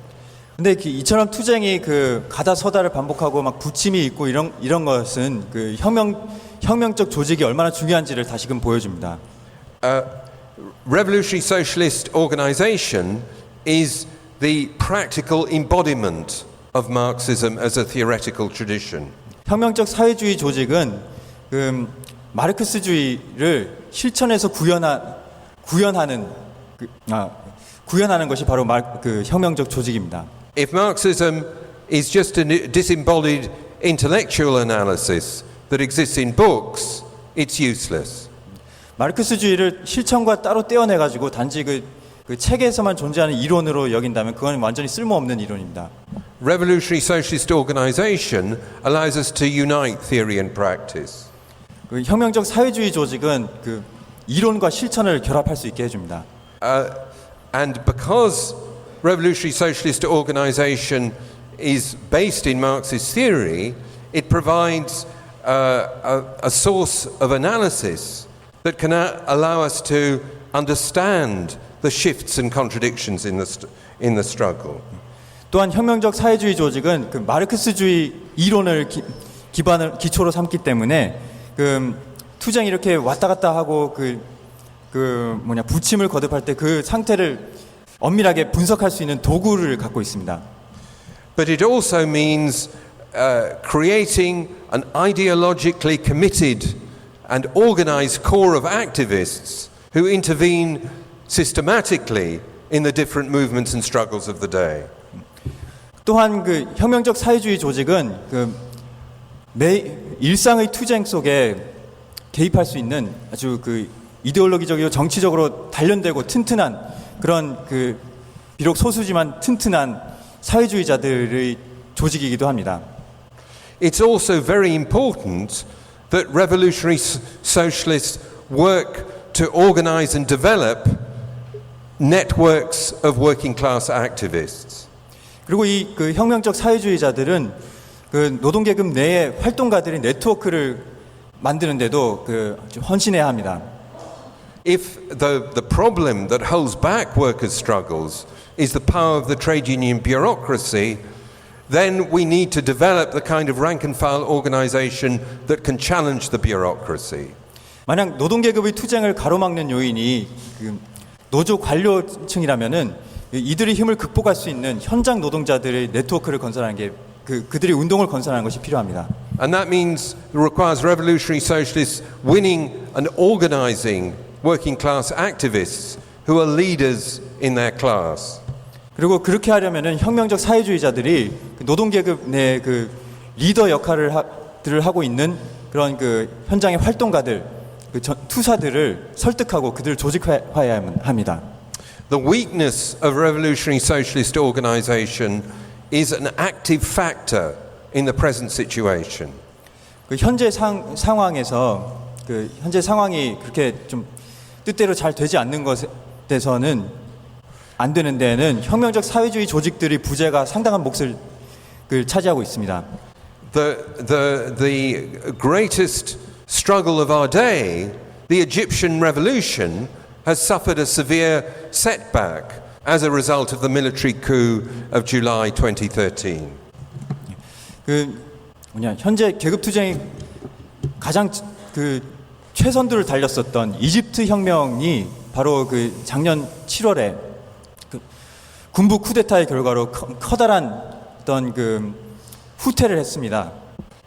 근데 이처럼 투쟁이 그 가다 서다를 반복하고 막 부침이 있고 이런 것은 그 혁명적 조직이 얼마나 중요한지를 다시금 보여줍니다. Revolutionary socialist organization is the practical embodiment of Marxism as a theoretical tradition. 혁명적 사회주의 조직은 그 마르크스주의를 실천해서 구현하는 것이 바로 그 혁명적 조직입니다. If Marxism is just a disembodied intellectual analysis that exists in books, it's useless. 마르크스주의를 실천과 따로 떼어내 가지고 단지 그 책에서만 존재하는 이론으로 여긴다면 그건 완전히 쓸모없는 이론입니다. Revolutionary socialist organization allows us to unite theory and practice. 그 혁명적 사회주의 조직은 그 이론과 실천을 결합할 수 있게 해줍니다. And because revolutionary socialist organization is based in Marxist theory, it provides a source of analysis that can allow us to understand the shifts and contradictions in the struggle. 또한 혁명적 사회주의 조직은 그 마르크스주의 이론을 기초로 삼기 때문에 그 투쟁이 이렇게 왔다 갔다 하고 부침을 거듭할 때 그 상태를 엄밀하게 분석할 수 있는 도구를 갖고 있습니다. But it also means creating an ideologically committed and organized core of activists who intervene systematically in the different movements and struggles of the day. 또한 그 혁명적 사회주의 조직은 그 일상의 투쟁 속에 개입할 수 있는 아주 그 이데올로기적이고 정치적으로 단련되고 튼튼한 그런 그 비록 소수지만 튼튼한 사회주의자들의 조직이기도 합니다. It's also very important that revolutionary socialists work to organize and develop networks of working class activists. 그리고 이 그 혁명적 사회주의자들은 그 노동계급 내의 활동가들의 네트워크를 만드는데도 그 헌신해야 합니다. If the problem that holds back workers' struggles is the power of the trade union bureaucracy, then we need to develop the kind of rank and file organization that can challenge the bureaucracy. 만약 노동계급의 투쟁을 가로막는 요인이 그 노조 관료층이라면은 이들의 힘을 극복할 수 있는 현장 노동자들의 네트워크를 건설하는 게 그들의 운동을 건설하는 것이 필요합니다. And that means it requires revolutionary socialists winning and organizing working class activists who are leaders in their class. 그리고 그렇게 하려면은 혁명적 사회주의자들이 노동계급 내 그 리더 역할을 하고 있는 그런 그 현장의 활동가들, 투사들을 설득하고 그들을 조직화해야 합니다. The weakness of revolutionary socialist organization is an active factor in the present situation. 그 현재 상황에서 그 현재 상황이 그렇게 좀 뜻대로 잘 되지 않는 것에 대해서는 안 되는 데에는 혁명적 사회주의 조직들이 부재가 상당한 몫을 차지하고 있습니다. The greatest struggle of our day, the Egyptian revolution, has suffered a severe setback as a result of the military coup of July 2013. 현재 계급 투쟁이 가장 최선두를 달렸었던 이집트 혁명이 바로 작년 7월에 군부 쿠데타의 결과로 커다란 어떤 후퇴를 했습니다.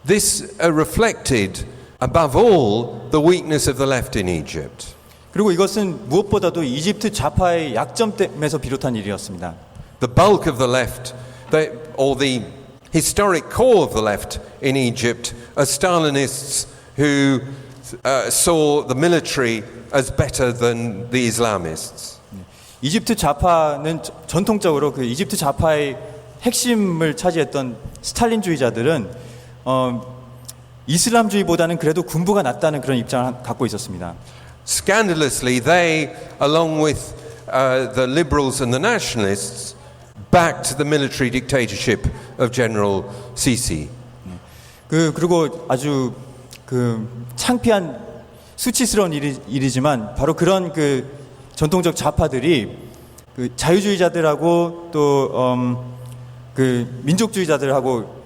This reflected above all the weakness of the left in Egypt. 그리고 이것은 무엇보다도 이집트 좌파의 약점에서 비롯한 일이었습니다. The bulk of the left, or the historic core of the left in Egypt, are Stalinists who saw the military as better than the Islamists. 이집트 좌파는 전통적으로 이집트 좌파의 핵심을 차지했던 스탈린주의자들은 이슬람주의보다는 그래도 군부가 낫다는 그런 입장을 갖고 있었습니다. Scandalously, they, along with the liberals and the nationalists, backed the military dictatorship of General Sisi. 그리고 아주 창피한 수치스러운 일이지만 바로 그런 전통적 좌파들이 자유주의자들하고 또 민족주의자들하고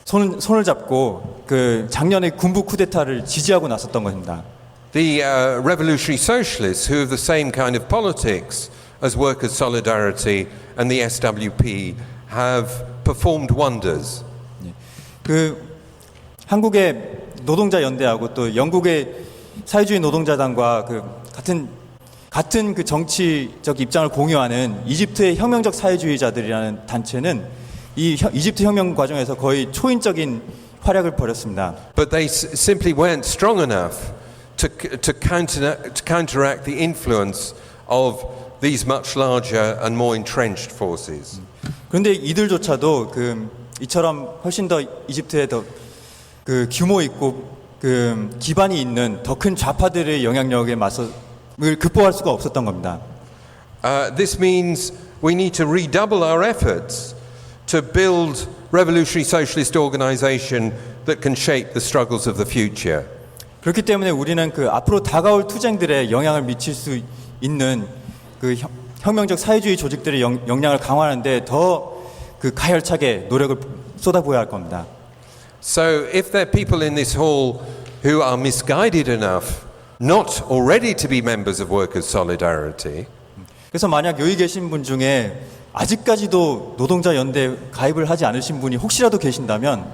손을 잡고 작년에 군부 쿠데타를 지지하고 나섰던 것입니다. The revolutionary socialists, who have the same kind of politics as Workers' Solidarity and the SWP, have performed wonders. 한국의 노동자 연대하고 또 영국의 사회주의 노동자당과 같은 정치적 입장을 공유하는 이집트의 혁명적 사회주의자들이라는 단체는 이 이집트 혁명 과정에서 거의 초인적인 활약을 벌였습니다. But they simply weren't strong enough to counteract the influence of these much larger and more entrenched forces. 그런데 이들조차도 이처럼 훨씬 더 이집트에 더 규모 있고 기반이 있는 더 큰 좌파들의 영향력에 맞서 극복할 수가 없었던 겁니다. This means we need to redouble our efforts to build revolutionary socialist organization that can shape the struggles of the future. 그렇기 때문에 우리는 앞으로 다가올 투쟁들에 영향을 미칠 수 있는 혁명적 사회주의 조직들의 역량을 강화하는데 더 가열차게 노력을 쏟아부어야 할 겁니다. So if there are people in this hall who are misguided enough not already to be members of Workers' Solidarity, 그래서 만약 여기 계신 분 중에 아직까지도 노동자 연대에 가입을 하지 않으신 분이 혹시라도 계신다면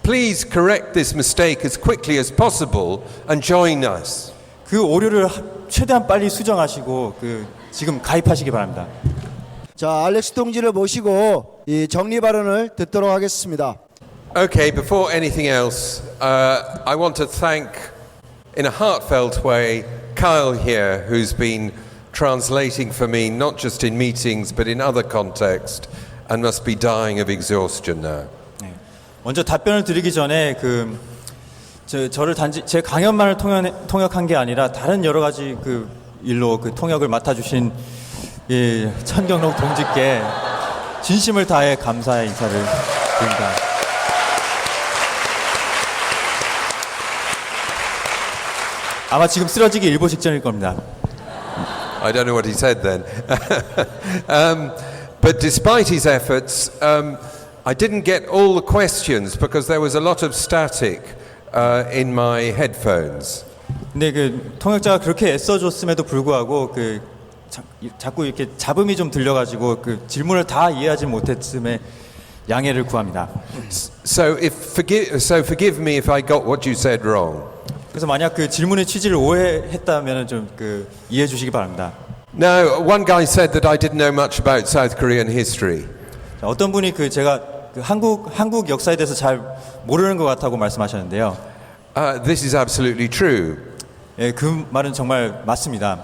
please correct this mistake as quickly as possible and join us. 그 오류를 최대한 빨리 수정하시고 지금 가입하시기 바랍니다. 자, 알렉스 동지를 모시고 이 정리 발언을 듣도록 하겠습니다. Okay, before anything else, I want to thank, in a heartfelt way, Kyle here, who's been translating for me, not just in meetings, but in other contexts, and must be dying of exhaustion now. 먼저 답변을 드리기 전에 저를 단지 제 강연만을 통역한 게 아니라 다른 여러 가지 일로 통역을 맡아주신 천경록 동지께 진심을 다해 감사의 인사를 드립니다. 아마 지금 쓰러지기 일보 직전일 겁니다. I don't know what he said then. But despite his efforts, I didn't get all the questions because there was a lot of static in my headphones. 근데 통역자가 그렇게 애써줬음에도 불구하고 자꾸 이렇게 잡음이 좀 들려가지고 질문을 다 이해하지 못했음에 양해를 구합니다. So forgive me if I got what you said wrong. 그래서 만약 질문의 취지를 오해했다면 좀 이해해 주시기 바랍니다. Now, one guy said that I didn't know much about South Korean history. 어떤 분이 제가 한국 역사에 대해서 잘 모르는 것 같다고 말씀하셨는데요. This is absolutely true. 예, 그 말은 정말 맞습니다.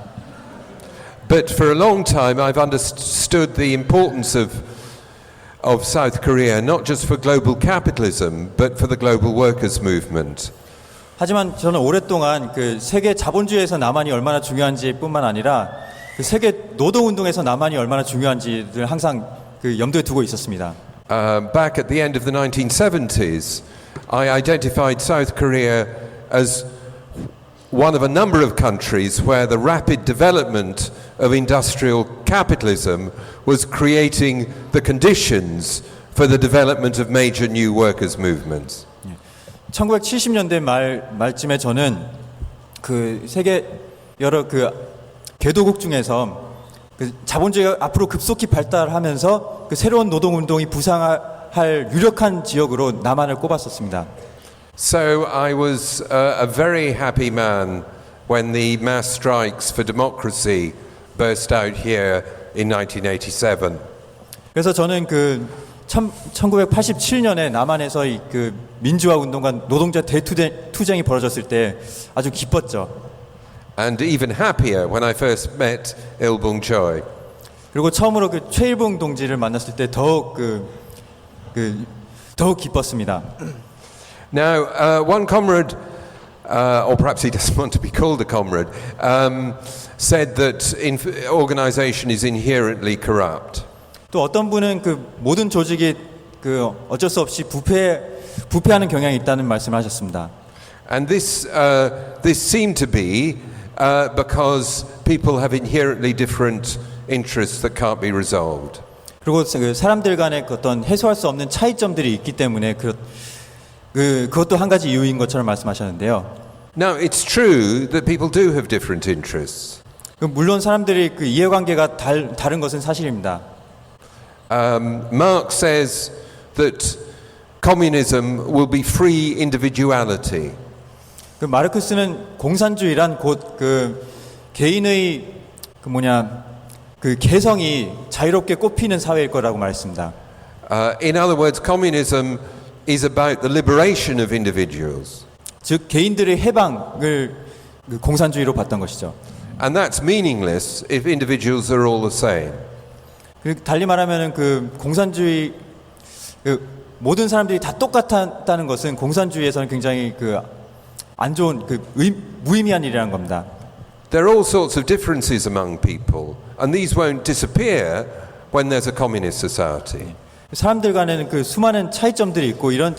But for a long time, I've understood the importance of South Korea, not just for global capitalism, but for the global workers' movement. 하지만 저는 오랫동안 세계 자본주의에서 남한이 얼마나 중요한지뿐만 아니라 그 세계 노동 운동에서 남한이 얼마나 중요한지를 항상 그 염두에 두고 있었습니다. Back at the end of the 1970s, I identified South Korea as one of a number of countries where the rapid development of industrial capitalism was creating the conditions for the development of major new workers' movements. 1970년대 말쯤에 저는 그 세계 여러 그 개도국 중에서 그 자본주의가 앞으로 급속히 발달하면서 그 새로운 노동 운동이 부상할 유력한 지역으로 남한을 꼽았었습니다. So I was a very happy man when the mass strikes for democracy burst out here in 1987. 그래서 저는 그 1987년에 남한에서 그 민주화 운동과 노동자 대투쟁이 벌어졌을 때 아주 기뻤죠. And even happier when I first met Il Bung Choi. 그리고 처음으로 그 최일봉 동지를 만났을 때 더욱 더욱 기뻤습니다. Now, one comrade, or perhaps he doesn't want to be called a comrade, said that organization is inherently corrupt. 또 어떤 분은 그 모든 조직이 그 어쩔 수 없이 부패하는 경향이 있다는 말씀을 하셨습니다. And this seemed to be because people have inherently different interests that can't be resolved. 그리고 그 사람들 간의 어떤 해소할 수 없는 차이점들이 있기 때문에 그것도 한 가지 이유인 것처럼 말씀하셨는데요. Now, it's true that people do have different interests. 물론 사람들이 그 이해관계가 다른 것은 사실입니다. Marx says that communism will be free individuality. 그 마르크스는 공산주의란 곧 그 개인의 그 개성이 자유롭게 꽃피는 사회일 거라고 말했습니다. In other words, communism is about the liberation of individuals. 즉 개인들의 해방을 그 공산주의로 봤던 것이죠. And that's meaningless if individuals are all the same. 달리 말하면은 그 공산주의 그 모든 사람들이 다 똑같다는 것은 공산주의에서는 굉장히 그 안 좋은 그 무의미한 일이라는 겁니다. There are all sorts of differences among people, and these won't disappear when there's a communist society. 사람들 간에는 그 수많은 차이점들이 있고 이런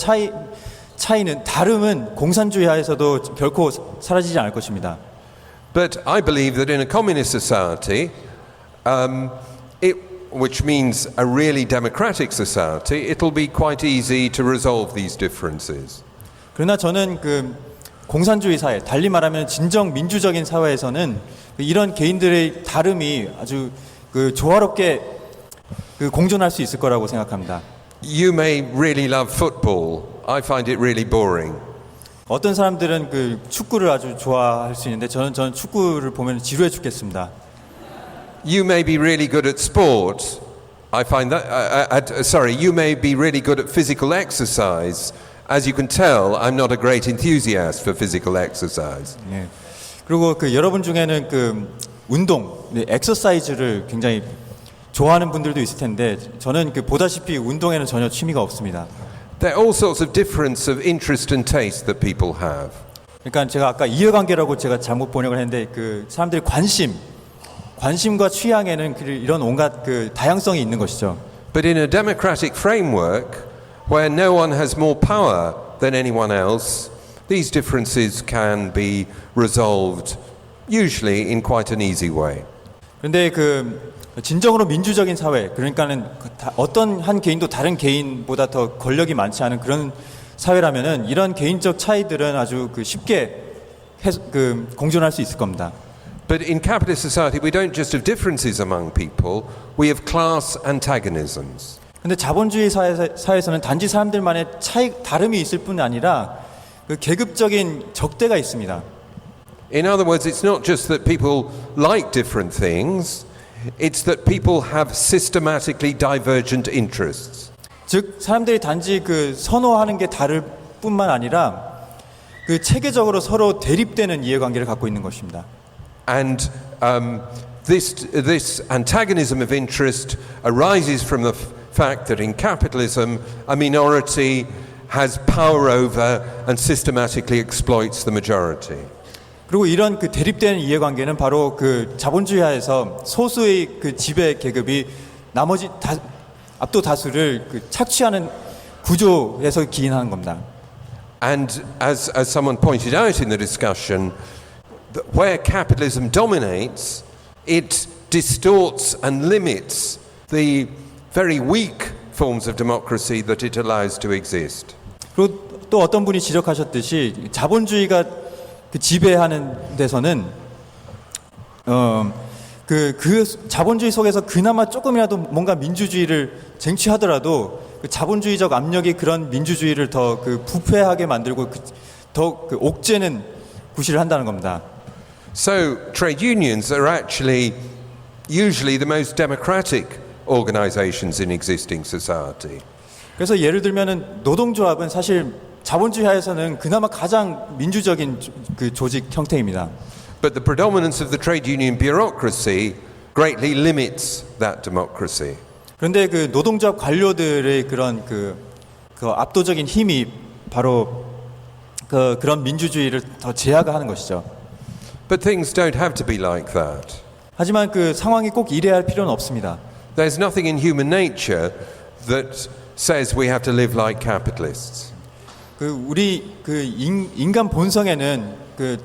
다름은 공산주의 하에서도 결코 사라지지 않을 것입니다. But I believe that in a communist society, which means a really democratic society, it'll be quite easy to resolve these differences. 그러나 저는 그 공산주의 사회, 달리 말하면 진정 민주적인 사회에서는 이런 개인들의 다름이 아주 그 조화롭게 그 공존할 수 있을 거라고 생각합니다. You may really love football. I find it really boring. 어떤 사람들은 그 축구를 아주 좋아할 수 있는데 저는 축구를 보면 지루해 죽겠습니다. You may be really good at sport. I find that. You may be really good at physical exercise. As you can tell, I'm not a great enthusiast for physical exercise. 네. 그리고 그 여러분 중에는 그 운동, 엑서사이즈를 굉장히 좋아하는 분들도 있을 텐데 저는 그 보다시피 운동에는 전혀 취미가 없습니다. There are all sorts of difference of interest and taste that people have. 그러니까 제가 아까 이해관계라고 제가 잘못 번역을 했는데 그 사람들의 관심과 취향에는 이런 온갖 그 다양성이 있는 것이죠. But in a democratic framework where no one has more power than anyone else, these differences can be resolved usually in quite an easy way. 그런데 그 진정으로 민주적인 사회, 그러니까는 어떤 한 개인도 다른 개인보다 더 권력이 많지 않은 그런 사회라면은 이런 개인적 차이들은 아주 그 쉽게 공존할 수 있을 겁니다. But in capitalist society, we don't just have differences among people; we have class antagonisms. 근데 자본주의 사회에서는 단지 사람들만의 다름이 있을 뿐 아니라 그 계급적인 적대가 있습니다. In other words, it's not just that people like different things; it's that people have systematically divergent interests. 즉 사람들이 단지 그 선호하는 게 다를 뿐만 아니라 그 체계적으로 서로 대립되는 이해관계를 갖고 있는 것입니다. And this antagonism of interest arises from the fact that in capitalism, a minority has power over and systematically exploits the majority. 그리고 이런 그 대립되는 이해관계는 바로 그 자본주의하에서 소수의 그 지배 계급이 나머지 압도 다수를 그 착취하는 구조에서 기인하는 겁니다. And as someone pointed out in the discussion, where capitalism dominates, it distorts and limits the very weak forms of democracy that it allows to exist. 그리고 또 어떤 분이 지적하셨듯이 자본주의가 그 지배하는 데서는 그 자본주의 속에서 그나마 조금이라도 뭔가 민주주의를 쟁취하더라도 그 자본주의적 압력이 그런 민주주의를 더 그 부패하게 만들고 더 그 옥죄는 구실을 한다는 겁니다. So trade unions are actually usually the most democratic organizations in existing society. 그래서 예를 들면은 노동조합은 사실 자본주의 하에서는 그나마 가장 민주적인 그 조직 형태입니다. But the predominance of the trade union bureaucracy greatly limits that democracy. 그런데 그 노동조합 관료들의 그런 그 압도적인 힘이 바로 그런 민주주의를 더 제약하는 것이죠. But things don't have to be like that. 하지만 그 상황이 꼭 이래야 할 필요는 없습니다. There's nothing in human nature that says we have to live like capitalists. 그 우리 그 인간 본성에는 그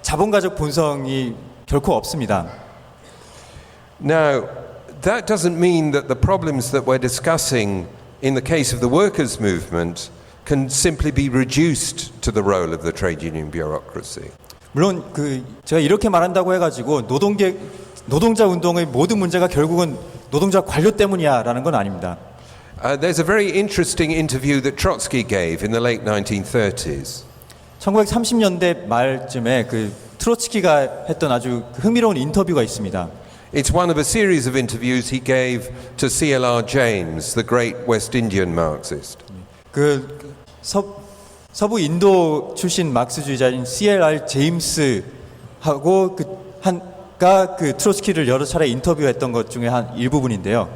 자본가적 본성이 결코 없습니다. Now, that doesn't mean that the problems that we're discussing in the case of the workers' movement can simply be reduced to the role of the trade union bureaucracy. 물론 그 제가 이렇게 말한다고 해가지고 노동자 운동의 모든 문제가 결국은 노동자 관료 때문이야라는 건 아닙니다. There's a very interesting interview that Trotsky gave in the late 1930s. 1930년대 말쯤에 그 트로츠키가 했던 아주 흥미로운 인터뷰가 있습니다. It's one of a series of interviews he gave to C.L.R. James, the great West Indian Marxist. 그 서부 인도 출신 마크스주의자인 C.L.R. 제임스하고 그 트로츠키를 여러 차례 인터뷰했던 것 중에 한 일부분인데요.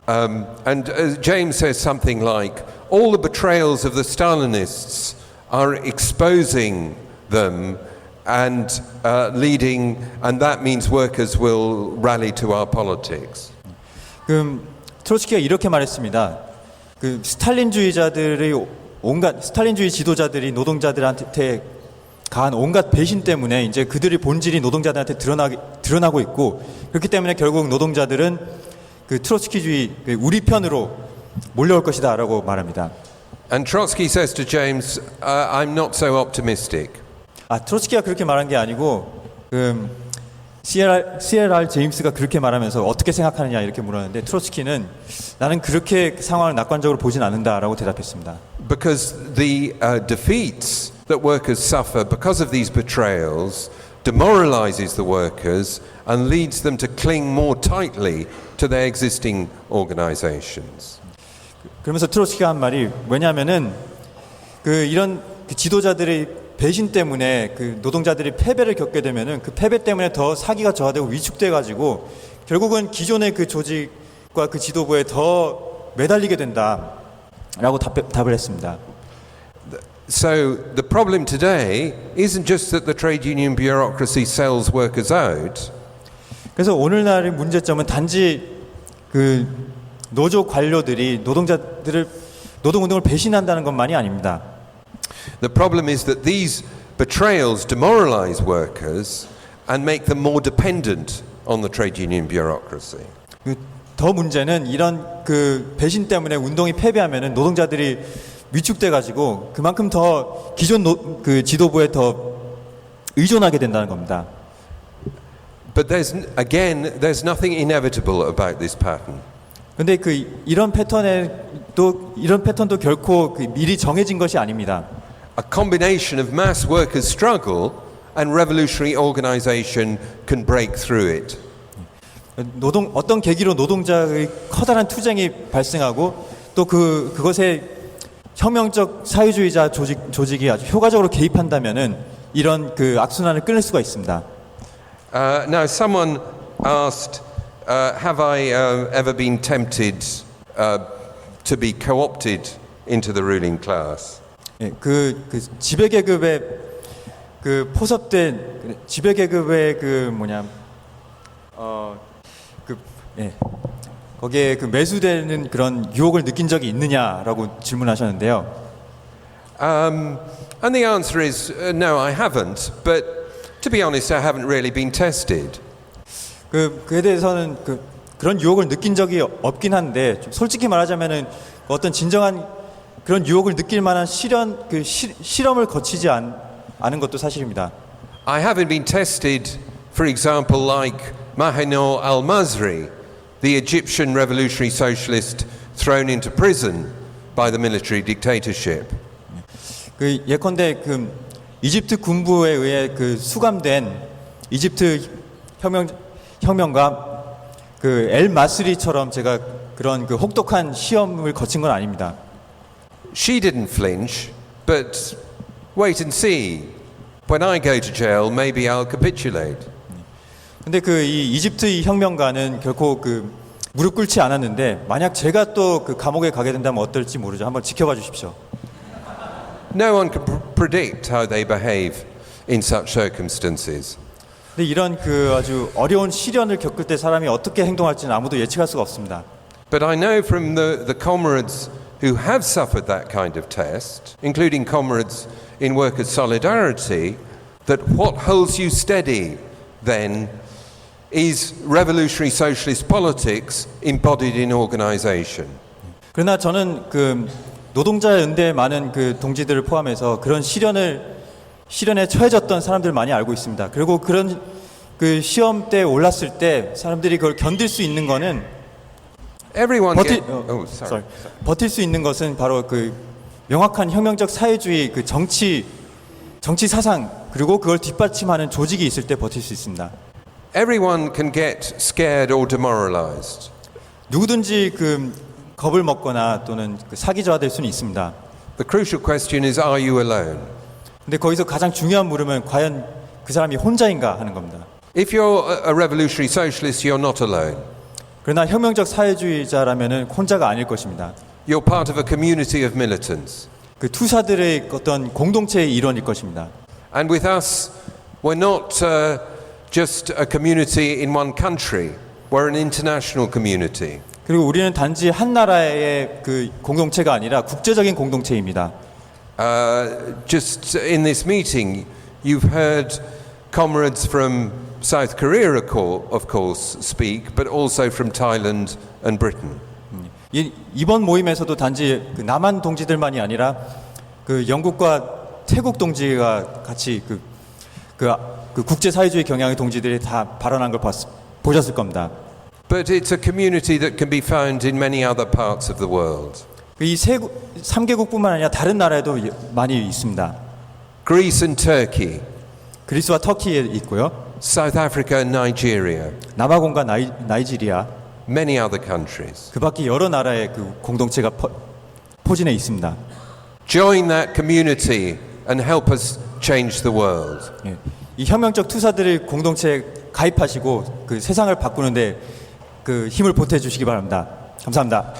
And James says something like, all the betrayals of the Stalinists are exposing them and leading, and that means workers will rally to our politics. 트로츠키가 이렇게 말했습니다. 그 스탈린주의 지도자들이 노동자들한테 가한 온갖 배신 때문에 이제 그들의 본질이 노동자들한테 드러나고 있고, 그렇기 때문에 결국 노동자들은 그 트로츠키주의 우리 편으로 몰려올 것이다라고 말합니다. And Trotsky says to James, I'm not so optimistic. 트로츠키가 그렇게 말한 게 아니고 C.L.R. 제임스가 그렇게 말하면서 어떻게 생각하느냐 이렇게 물었는데, 트로츠키는 나는 그렇게 상황을 낙관적으로 보진 않는다라고 대답했습니다. Because the defeats that workers suffer because of these betrayals demoralizes the workers and leads them to cling more tightly to their existing organizations. 그러면서 트로츠키가 한 말이 뭐냐면은 이런 지도자들의 배신 때문에 그 노동자들이 패배를 겪게 되면은 그 패배 때문에 더 사기가 저하되고 위축돼 가지고 결국은 기존의 그 조직과 그 지도부에 더 매달리게 된다라고 답을 했습니다. So the problem today isn't just that the trade union bureaucracy sells workers out. 그래서 오늘날의 문제점은 단지 그 노조 관료들이 노동운동을 배신한다는 것만이 아닙니다. The problem is that these betrayals demoralize workers and make them more dependent on the trade union bureaucracy. 더 문제는 이런 그 배신 때문에 운동이 패배하면은 노동자들이 위축돼 가지고 그만큼 더 기존 그 지도부에 더 의존하게 된다는 겁니다. But there's nothing inevitable about this pattern. 근데 이런 패턴도 결코 미리 정해진 것이 아닙니다. A combination of mass workers' struggle and revolutionary organization can break through it. 어떤 계기로 노동자의 커다란 투쟁이 발생하고 또 그것에 혁명적 사회주의자 조직이 아주 효과적으로 개입한다면은 이런 그 악순환을 끊을 수가 있습니다. Now, someone asked, have I ever been tempted to be co-opted into the ruling class? 그 지배 계급의 그 포섭된 지배 계급의 그 뭐냐 거기에 그 매수되는 그런 유혹을 느낀 적이 있느냐라고 질문하셨는데요. And the answer is no, I haven't. But to be honest, I haven't really been tested. 그에 대해서는 그런 유혹을 느낀 적이 없긴 한데 좀 솔직히 말하자면은 어떤 진정한 그런 유혹을 느낄 만한 실험을 거치지 않은 것도 사실입니다. I haven't been tested, for example, like Mahinur al-Masri, the Egyptian revolutionary socialist thrown into prison by the military dictatorship. 그 예컨대 그 이집트 군부에 의해 그 수감된 이집트 혁명가 그 엘 마스리처럼 제가 그런 그 혹독한 시험을 거친 건 아닙니다. She didn't flinch, but wait and see. When I go to jail, maybe I'll capitulate. 근데 그 이 이집트 혁명가는 결코 그 무릎 꿇지 않았는데 만약 제가 또 그 감옥에 가게 된다면 어떨지 모르죠. 한번 지켜봐 주십시오. No one can predict how they behave in such circumstances. 근데 이런 그 아주 어려운 시련을 겪을 때 사람이 어떻게 행동할지는 아무도 예측할 수가 없습니다. But I know from the comrades who have suffered that kind of test, including comrades in Workers' Solidarity, that what holds you steady then is revolutionary socialist politics embodied in organisation. 그러나 저는 그 노동자 연대의 많은 그 동지들을 포함해서 그런 시련에 처해졌던 사람들 많이 알고 있습니다. 그리고 그런 그 시험 때 올랐을 때 사람들이 그걸 견딜 수 있는 거는 Everyone 버틸 수 있는 것은 바로 그 명확한 혁명적 사회주의 그 정치 사상 그리고 그걸 뒷받침하는 조직이 있을 때 버틸 수 있습니다. Everyone can get scared or demoralized. 누구든지 그 겁을 먹거나 또는 그 사기자가 될 수는 있습니다. The crucial question is, are you alone? 근데 거기서 가장 중요한 물음은 과연 그 사람이 혼자인가 하는 겁니다. If you're a revolutionary socialist, you're not alone. 그러나 혁명적 사회주의자라면은 혼자가 아닐 것입니다. You're part of a community of militants. 그 투사들의 어떤 공동체의 일원일 것입니다. And with us, we're not just a community in one country. We're an international community. 그리고 우리는 단지 한 나라의 그 공동체가 아니라 국제적인 공동체입니다. Just in this meeting, you've heard comrades from South Korea, of course, speak, but also from Thailand and Britain. 이번 모임에서도 단지 그 남한 동지들만이 아니라 그 영국과 태국 동지가 같이 그 국제 사회주의 경향의 동지들이 다 발언한 걸 보셨을 겁니다. But it's a community that can be found in many other parts of the world. 이 3개국뿐만 아니라 다른 나라에도 많이 있습니다. Greece and Turkey, 그리스와 터키에 있고요. South Africa and Nigeria, 남아공과 나이지리아, many other countries. 그 밖에 여러 나라의 그 공동체가 포진해 있습니다. Join that community and help us change the world. 이 혁명적 투사들의 공동체에 가입하시고 그 세상을 바꾸는데 그 힘을 보태 주시기 바랍니다. 감사합니다.